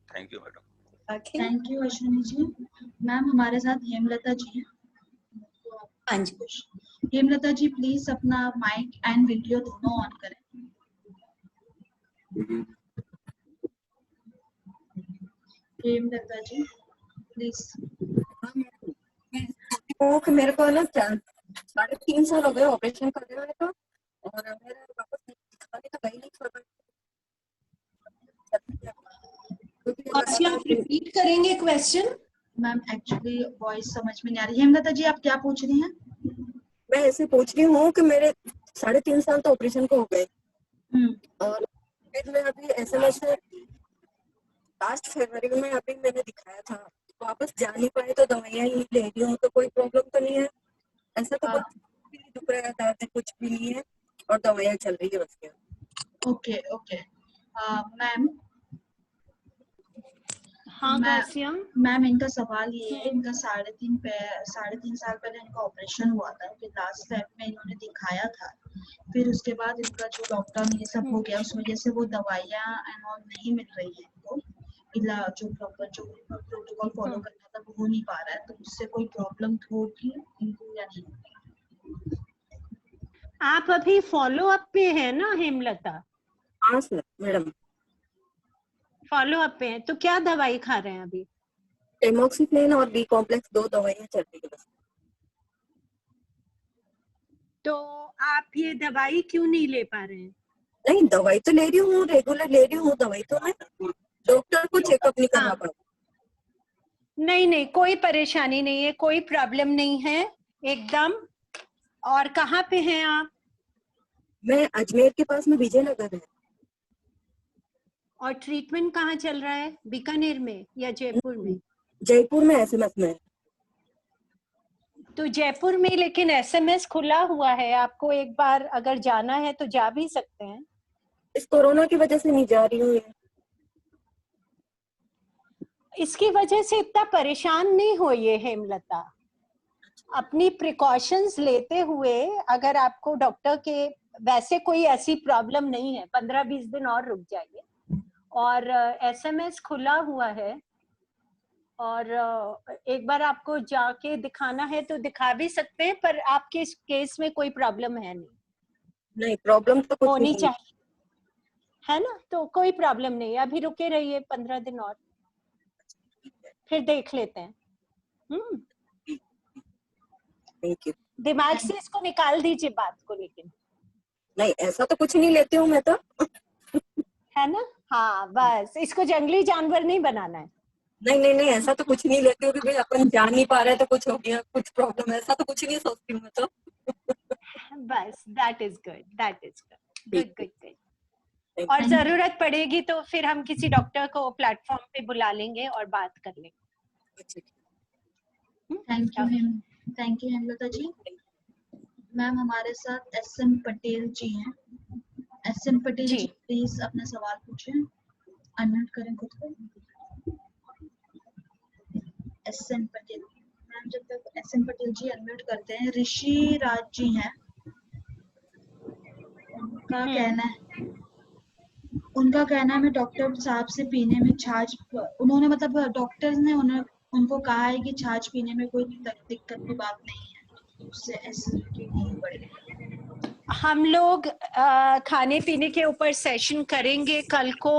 Thank you madam. Thank you Ashwini ji. Ma'am हमारे साथ हेमलता जी हैं। हाँ जी। हेमलता जी प्लीज अपना माइक एंड वीडियो दोनों ऑन करें। हेमलता जी प्लीज। तो मेरे को ना 3.5 साल हो गए ऑपरेशन करने वाले को, और मेरा वापस दिखाने का गई नहीं। आप रिपीट करेंगे क्वेश्चन? मैम एक्चुअली वॉइस समझ में नहीं आ रही। हेमलता जी आप क्या पूछ रही हैं? मैं ऐसे पूछ रही हूँ कि मेरे 3.5 साल तो ऑपरेशन को हो गए, और फिर मैं अभी SMS से लास्ट फरवरी में अभी मैंने दिखाया था, वापस जा नहीं पाए, तो दवाइयाँ ही ले रही हूँ। तो कोई प्रॉब्लम तो नहीं है? ऐसा तो कुछ भी नहीं दुख रहा है, दर्द कुछ भी नहीं है, और दवाइयाँ चल रही है बस। Okay okay ma'am. हाँ मैम इनका सवाल ये है, इनका 3.5 साल पहले इनका ऑपरेशन हुआ था, फिर लास्ट स्टेप में इन्होंने दिखाया था, फिर उसके बाद इनका जो लॉकडाउन ये सब हो गया, उस वजह से वो दवाइयाँ एंड ऑल नहीं मिल रही है इनको। इलाज जो प्रॉपर जो प्रोटोकॉल फॉलो करना था वो हो नहीं पा रहा है, तो उससे कोई प्रॉब्लम होगी इनको या नहीं? आप अभी फॉलो अप पे है ना हेमलता? हाँ सर मैडम फॉलो अप पे है, तो क्या दवाई खा रहे हैं अभी? एमोक्सिक्लिन और बी कॉम्प्लेक्स 2 दवाइयाँ चल रही है बस। तो आप ये दवाई क्यों नहीं ले पा रहे हैं? नहीं, दवाई तो ले रही हूँ, रेगुलर ले रही हूँ दवाई, तो मैं डॉक्टर को चेकअप नहीं करना पड़ा। नहीं नहीं, कोई परेशानी नहीं है, कोई प्रॉब्लम नहीं है एकदम। और कहाँ पे हैं आप? मैं अजमेर के पास में विजयनगर है। और ट्रीटमेंट कहाँ चल रहा है, बीकानेर में या जयपुर में? जयपुर में SMS में। तो जयपुर में लेकिन SMS खुला हुआ है, आपको एक बार अगर जाना है तो जा भी सकते हैं। इस कोरोना की वजह से नहीं जा रही हूँ। इसकी वजह से इतना परेशान नहीं होइए हेमलता। अपनी प्रिकॉशंस लेते हुए, अगर आपको डॉक्टर के वैसे कोई ऐसी प्रॉब्लम नहीं है, 15-20 दिन और रुक जाइए। और SMS खुला हुआ है, और एक बार आपको जाके दिखाना है तो दिखा भी सकते हैं, पर आपके इस केस में कोई प्रॉब्लम है नहीं। नहीं, प्रॉब्लम तो कुछ होनी नहीं चाहिए, है ना? तो कोई प्रॉब्लम नहीं, अभी रुके रहिए 15 दिन और, फिर देख लेते हैं। Thank you. दिमाग से इसको निकाल दीजिए बात को, लेकिन नहीं, ऐसा तो कुछ नहीं लेती हूँ मैं तो। है ना? हाँ, बस इसको जंगली जानवर नहीं बनाना है। नहीं नहीं नहीं, ऐसा तो कुछ नहीं लेती हूँ कि भाई अपन जान नहीं पा रहे तो कुछ हो गया, कुछ प्रॉब्लम, ऐसा तो कुछ नहीं सोचती हूँ मैं तो। बस that is good, that is good, good good good. और जरूरत पड़ेगी तो फिर हम किसी डॉक्टर को प्लेटफॉर्म पे बुला लेंगे और बात कर लेंगे। Thank you Hemlata ji. Ma'am हमारे साथ SM पटेल जी हैं। SM पटेल जी प्लीज अपना सवाल पूछें, अनम्यूट करें खुद को। SM पटेल मैम, जब तक SM पटेल जी अनम्यूट करते हैं, ऋषि राज जी हैं, उनका कहना है मैं डॉक्टर साहब से पीने में छाछ, उन्होंने मतलब डॉक्टर्स ने उनको कहा है कि छाछ पीने में कोई दिक्कत की बात नहीं है, उससे एसिडिटी नहीं बढ़ेगी। हम लोग खाने पीने के ऊपर सेशन करेंगे कल को,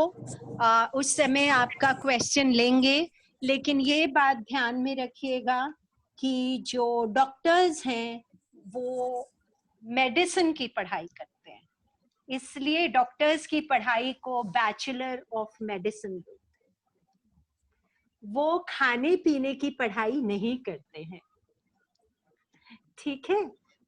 उस समय आपका क्वेश्चन लेंगे, लेकिन ये बात ध्यान में रखिएगा कि जो डॉक्टर्स हैं वो मेडिसिन की पढ़ाई करते हैं, इसलिए डॉक्टर्स की पढ़ाई को बैचलर ऑफ मेडिसिन बोलते हैं, वो खाने पीने की पढ़ाई नहीं करते हैं, ठीक है?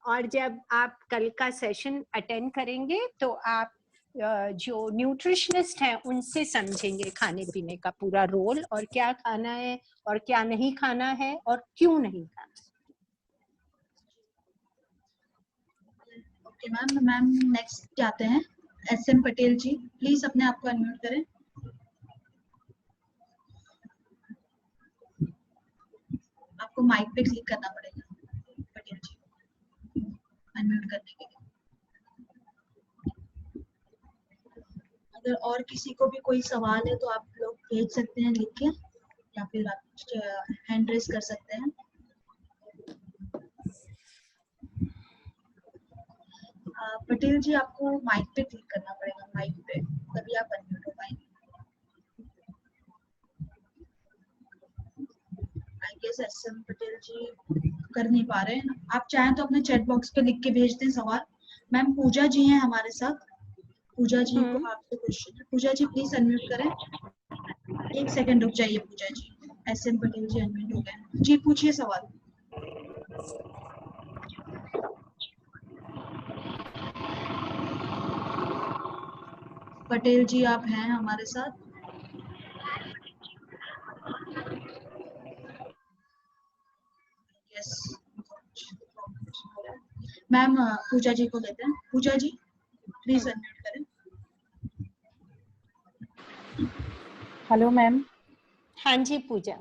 और जब आप कल का सेशन अटेंड करेंगे तो आप जो न्यूट्रिशनिस्ट हैं उनसे समझेंगे खाने पीने का पूरा रोल, और क्या खाना है और क्या नहीं खाना है और क्यों नहीं खाना। ओके मैम नेक्स्ट जाते हैं। SM पटेल जी प्लीज अपने आप को अनम्यूट करें। आपको माइक पे क्लिक करना पड़ेगा पटेल जी अनम्यूट करने के लिए। अगर और किसी को भी कोई सवाल है तो आप लोग भेज सकते हैं लिख के, या फिर आप हैंड रेज कर सकते हैं। पटेल जी आपको माइक पे क्लिक करना पड़ेगा, माइक पे, तभी आप अनम्यूट हो पाएंगे। आई गेस SM पटेल जी कर नहीं पा रहे हैं। आप चाहें तो अपने चैट बॉक्स पे लिख के भेज दें सवाल। मैम पूजा जी हैं हमारे साथ, पूजा जी को आपसे क्वेश्चन है। पूजा जी प्लीज अनम्यूट करें। 1 सेकंड रुक जाइए पूजा जी, SM पटेल जी अनम्यूट हो गए जी, पूछिए सवाल। पटेल जी आप हैं हमारे साथ? यस मैम, पूजा जी को लेते हैं। पूजा जी प्लीज अनम्यूट करें। Hello ma'am. हाँ जी पूजा।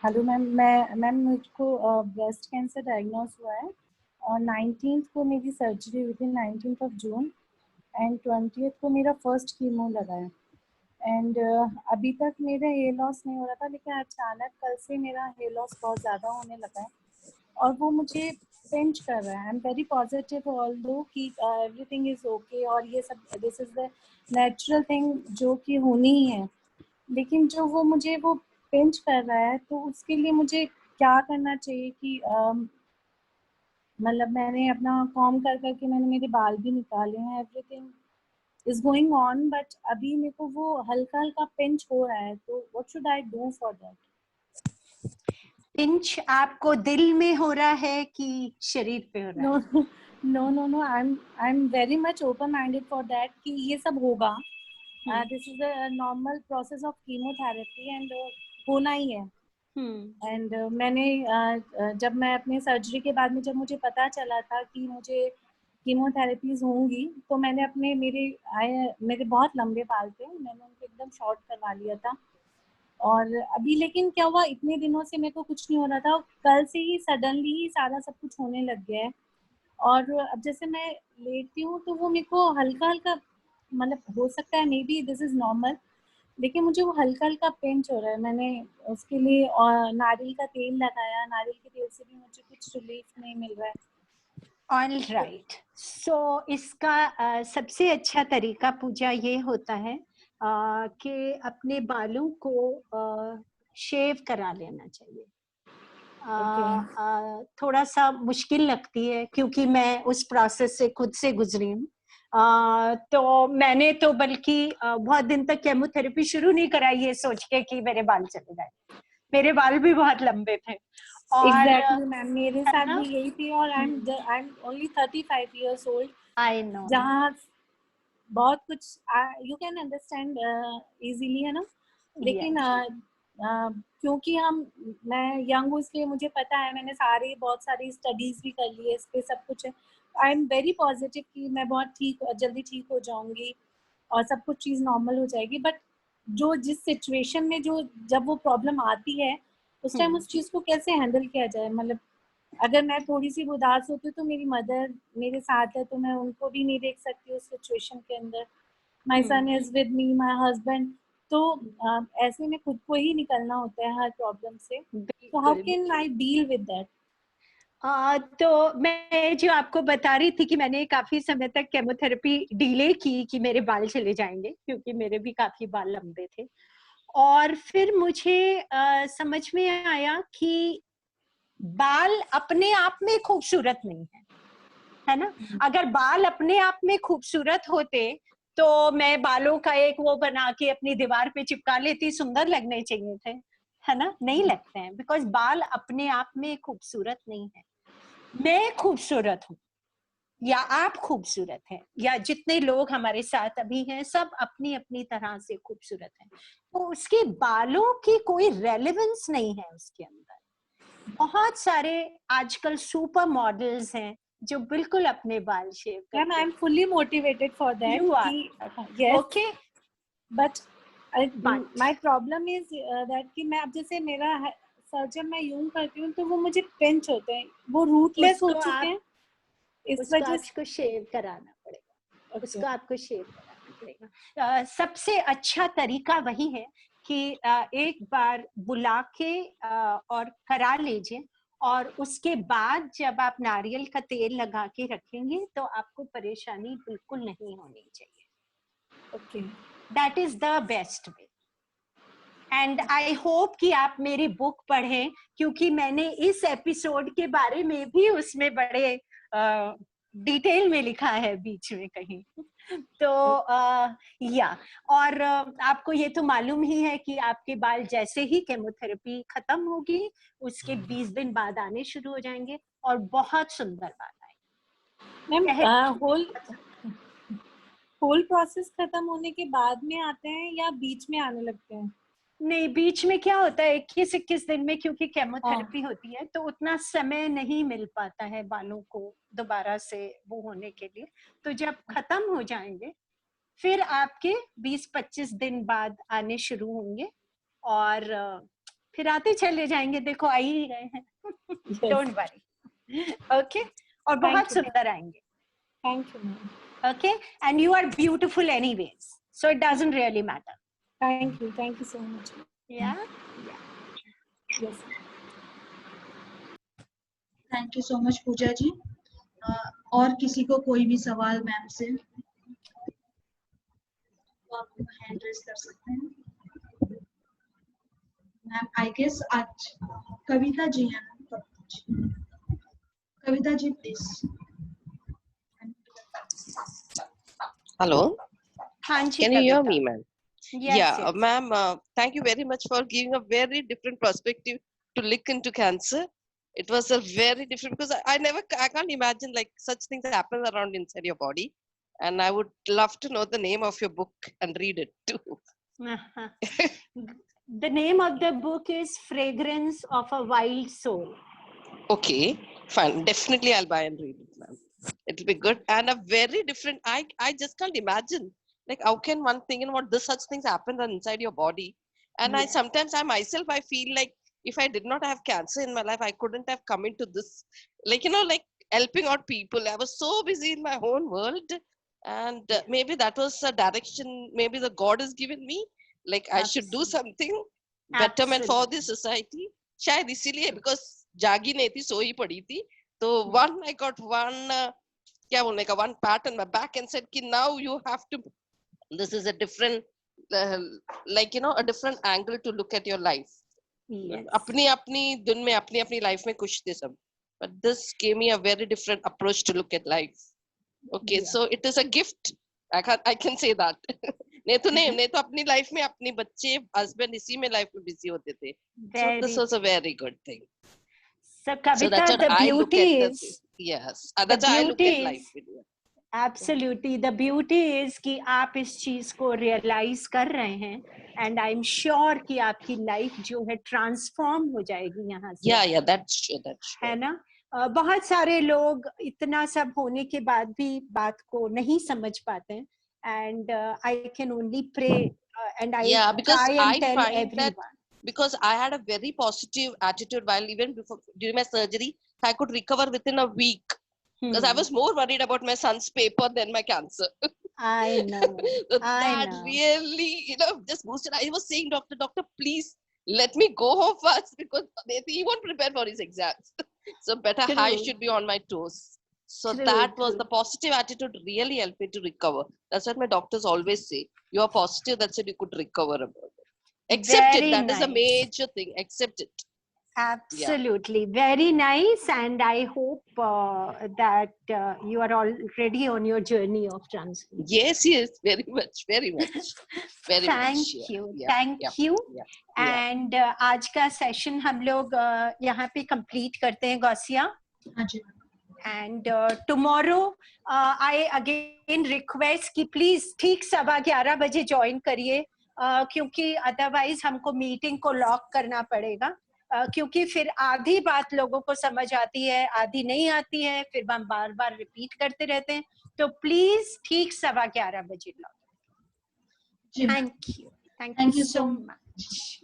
हेलो मैम, मैम मुझको ब्रेस्ट कैंसर डायग्नोस हुआ है और 19th को मेरी सर्जरी हुई थी, 19th of June, and 20th को मेरा फर्स्ट कीमो लगा है। एंड अभी तक मेरा हेयर लॉस नहीं हो रहा था, लेकिन अचानक कल से मेरा हेयर लॉस बहुत ज़्यादा होने लगा है और वो मुझे पिंच कर रहा है। आई एम वेरी पॉजिटिव ऑल्दो कि एवरीथिंग इज़ ओके और ये सब this is the natural thing जो कि होनी ही है, लेकिन जो वो मुझे वो पिंच कर रहा है तो उसके लिए मुझे क्या करना चाहिए कि मतलब मैंने अपना कॉम कर करके मैंने मेरे बाल भी निकाले हैं, everything is going on, but अभी मेरे को वो हल्का हल्का पिंच हो रहा है, तो what should I do for that? Pinch आपको दिल में हो रहा है कि शरीर पे हो रहा है? No I am very much open minded for that कि ये सब होगा, this is the normal process of chemotherapy and होना ही है। एंड मैंने जब मैं अपने सर्जरी के बाद में जब मुझे पता चला था कि मुझे कीमोथेरेपीज होंगी, तो मैंने अपने मेरे बहुत लंबे बाल थे, मैंने उनको एकदम शॉर्ट करवा लिया था और अभी लेकिन क्या हुआ, इतने दिनों से मेरे को कुछ नहीं हो रहा था, कल से ही सडनली ही सारा सब कुछ होने लग गया है। और अब जैसे मैं लेटती हूँ तो वो मेरे को हल्का हल्का, मतलब हो सकता है may be this is normal, लेकिन मुझे वो हल्का हल्का पिंच हो रहा है। मैंने उसके लिए नारियल का तेल लगाया, नारियल के तेल से भी मुझे कुछ रिलीफ नहीं मिल रहा है। ऑल राइट, सो इसका सबसे अच्छा तरीका पूजा ये होता है कि अपने बालों को शेव करा लेना चाहिए। थोड़ा सा मुश्किल लगती है क्योंकि मैं उस प्रोसेस से खुद से गुजरी हूँ। तो मैंने तो बल्कि बहुत दिन तक केमोथेरेपी शुरू नहीं कराई ये सोच के कि मेरे बाल चले जाए। मेरे बाल भी बहुत लंबे थे। और एग्जैक्टली मैम, मेरे साथ भी यही थी। और I am only 35 years old। I know, जहाँ बहुत कुछ यू कैन अंडरस्टैंड इजीली, है ना। लेकिन क्योंकि मैं यंग हूँ इसलिए मुझे पता है, मैंने बहुत सारी स्टडीज भी कर ली है इस पे, सब कुछ है। आई एम वेरी पॉजिटिव कि मैं बहुत जल्दी ठीक हो जाऊंगी और सब कुछ चीज़ नॉर्मल हो जाएगी। बट जिस सिचुएशन में जब वो प्रॉब्लम आती है उस टाइम उस चीज़ को कैसे हैंडल किया जाए। मतलब अगर मैं थोड़ी सी उदास होती हूँ तो मेरी मदर मेरे साथ है, तो मैं उनको भी नहीं देख सकती उस सिचुएशन के अंदर। My son is with me, my husband. तो ऐसे में खुद को ही निकलना होता है हर प्रॉब्लम से। तो how can I deal with that? तो मैं जो आपको बता रही थी कि मैंने काफी समय तक केमोथेरेपी डिले की कि मेरे बाल चले जाएंगे, क्योंकि मेरे भी काफी बाल लंबे थे। और फिर मुझे समझ में आया कि बाल अपने आप में खूबसूरत नहीं है ना। अगर बाल अपने आप में खूबसूरत होते तो मैं बालों का एक वो बना के अपनी दीवार पे चिपका लेती, सुंदर लगने चाहिए थे, है ना। नहीं लगते हैं, बिकॉज बाल अपने आप में खूबसूरत नहीं है। मैं खूबसूरत हूँ या आप खूबसूरत हैं या जितने लोग हमारे साथ अभी हैं, सब अपनी अपनी तरह से खूबसूरत हैं। तो उसके बालों की कोई रेलेवेंस नहीं है उसके अंदर। बहुत सारे आजकल सुपर मॉडल्स हैं जो बिल्कुल अपने बाल शेव करते हैं। Ma'am I am fully motivated for that. You are. Yes, Okay. But my problem is that कि मैं अब जैसे मेरा सर्जन मैं यूं करती हूँ तो वो मुझे पिंच होते हैं, वो रूटलेस हो चुके हैं। इस वजह से उसको शेव कराना पड़ेगा। उसको आपको शेव कराना पड़ेगा। सबसे अच्छा तरीका वही है कि एक बार बुला के और करा लीजिए, और उसके बाद जब आप नारियल का तेल लगा के रखेंगे तो आपको परेशानी बिल्कुल नहीं होनी चाहिए। Okay, that is the best way. And I hope कि आप मेरी बुक पढ़ें, क्योंकि मैंने इस एपिसोड के बारे में भी उसमें बड़े डिटेल में लिखा है बीच में कहीं। तो और आपको ये तो मालूम ही है कि आपके बाल जैसे ही केमोथेरेपी खत्म होगी उसके 20 दिन बाद आने शुरू हो जाएंगे और बहुत सुंदर बाल आएंगे। मैम होल प्रोसेस खत्म होने के बाद में आते हैं या बीच में आने लगते हैं? नहीं, बीच में क्या होता है 21 दिन में, क्योंकि केमोथेरेपी होती है तो उतना समय नहीं मिल पाता है बालों को दोबारा से वो होने के लिए। तो जब खत्म हो जाएंगे फिर आपके 20-25 दिन बाद आने शुरू होंगे और फिर आते चले जाएंगे। देखो आ ही गए हैं। Don't worry. ओके, और बहुत सुंदर आएंगे। Thank you ma'am. Okay, and you are beautiful anyways, so it doesn't really matter. Thank you so much. Yeah. Yes. Thank you so much Pooja ji. और किसी को कोई भी सवाल मैम से तो आप हैंड रेज कर सकते हैं। मैम आई गेस आज कविता जी हैं। Kavita ji please. Hello. Hanji, can you hear Kavita. me, ma'am? Yes, yeah, yes. ma'am, thank you very much for giving a very different perspective to look into cancer. It was a very different, because I can't imagine like such things happen around inside your body, and I would love to know the name of your book and read it too. The name of the book is Fragrance of a Wild Soul. Okay, fine, definitely I'll buy and read it, ma'am. It'll be good and a very different. I just can't imagine like how can one think about this such things happen inside your body, And I sometimes I myself, I feel like if I did not have cancer in my life, I couldn't have come into this, like, like helping out people. I was so busy in my own world. And maybe that was a direction, maybe the God has given me, like I should do something betterment for the society. शायद इसीलिए, because जागी नहीं थी, सोई पड़ी थी, तो I got क्या बोलने का, one pat on my back and said कि now you have to, this is a different like a different angle to look at your life. अपनी अपनी दुन में अपनी अपनी life में खुश थे सब, but this gave me a very different approach to look at life. Okay, so it is a gift. I can say that. नहीं तो अपनी life में अपनी बच्चे husband इसी में life में busy होते थे. So this was a very good thing. So Kavita, that's the beauty is, yes, that's how I look at life. Absolutely, the beauty is कि आप इस चीज को realize कर रहे हैं, and I'm sure कि आपकी life जो है transform हो जाएगी यहाँ से. Yeah, that's true. है ना? बहुत सारे लोग इतना सब होने के बाद भी बात को नहीं समझ पाते हैं, and I can only pray and I try and tell everyone. That because I had a very positive attitude while even during my surgery, I could recover within a week. Because I was more worried about my son's paper than my cancer. I know. So that really, just boosted. I was saying, doctor, please let me go home first, because he won't prepare for his exams. So better I should be on my toes. So that was the positive attitude really helped me to recover. That's what my doctors always say. You are positive, that's it, you could recover about it. Accept it. That is a major thing. Accept it. Absolutely. Very nice. And I hope that you are already on your journey of transformation. Yes, very much. Very much. Very Thank much. you. Thank you. And आज का session हम लोग यहाँ पे complete करते हैं, Gausiya. And tomorrow I again request कि please ठीक 11:15 बजे join करिए, क्योंकि otherwise हमको meeting को lock करना पड़ेगा, क्योंकि फिर आधी बात लोगों को समझ आती है, आधी नहीं आती है, फिर हम बार बार रिपीट करते रहते हैं. तो प्लीज ठीक 11:15 बजे log. Thank you so much.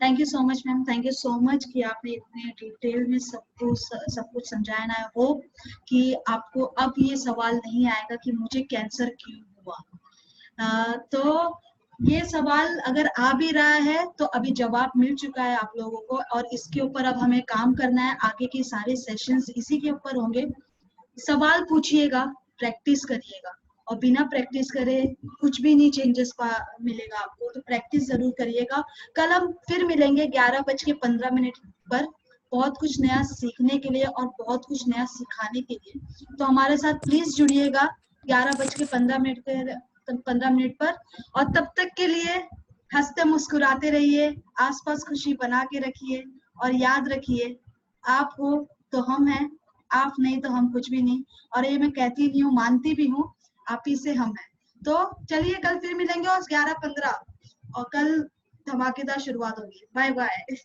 Thank you so much ma'am. Thank you so much कि आपने इतने डिटेल में सब कुछ समझाया. आई होप कि आपको अब ये सवाल नहीं आएगा कि मुझे कैंसर क्यों हुआ. तो ये सवाल अगर आ भी रहा है तो अभी जवाब मिल चुका है आप लोगों को, और इसके ऊपर अब हमें काम करना है. आगे के सारे सेशंस इसी के ऊपर होंगे. सवाल पूछिएगा, प्रैक्टिस करिएगा, और बिना प्रैक्टिस करे कुछ भी नहीं चेंजेस मिलेगा आपको. तो प्रैक्टिस जरूर करिएगा. कल हम फिर मिलेंगे 11:15 पर, बहुत कुछ नया सीखने के लिए और बहुत कुछ नया सिखाने के लिए. तो हमारे साथ प्लीज जुड़िएगा 11:15 पर. और तब तक के लिए हंसते मुस्कुराते रहिए, आसपास खुशी बना के रखिए, और याद रखिए आप हो तो हम हैं, आप नहीं तो हम कुछ भी नहीं. और ये मैं कहती नहीं हूँ, मानती भी हूँ, आप ही से हम हैं. तो चलिए कल फिर मिलेंगे और 11:15, और कल धमाकेदार शुरुआत होगी. Bye bye.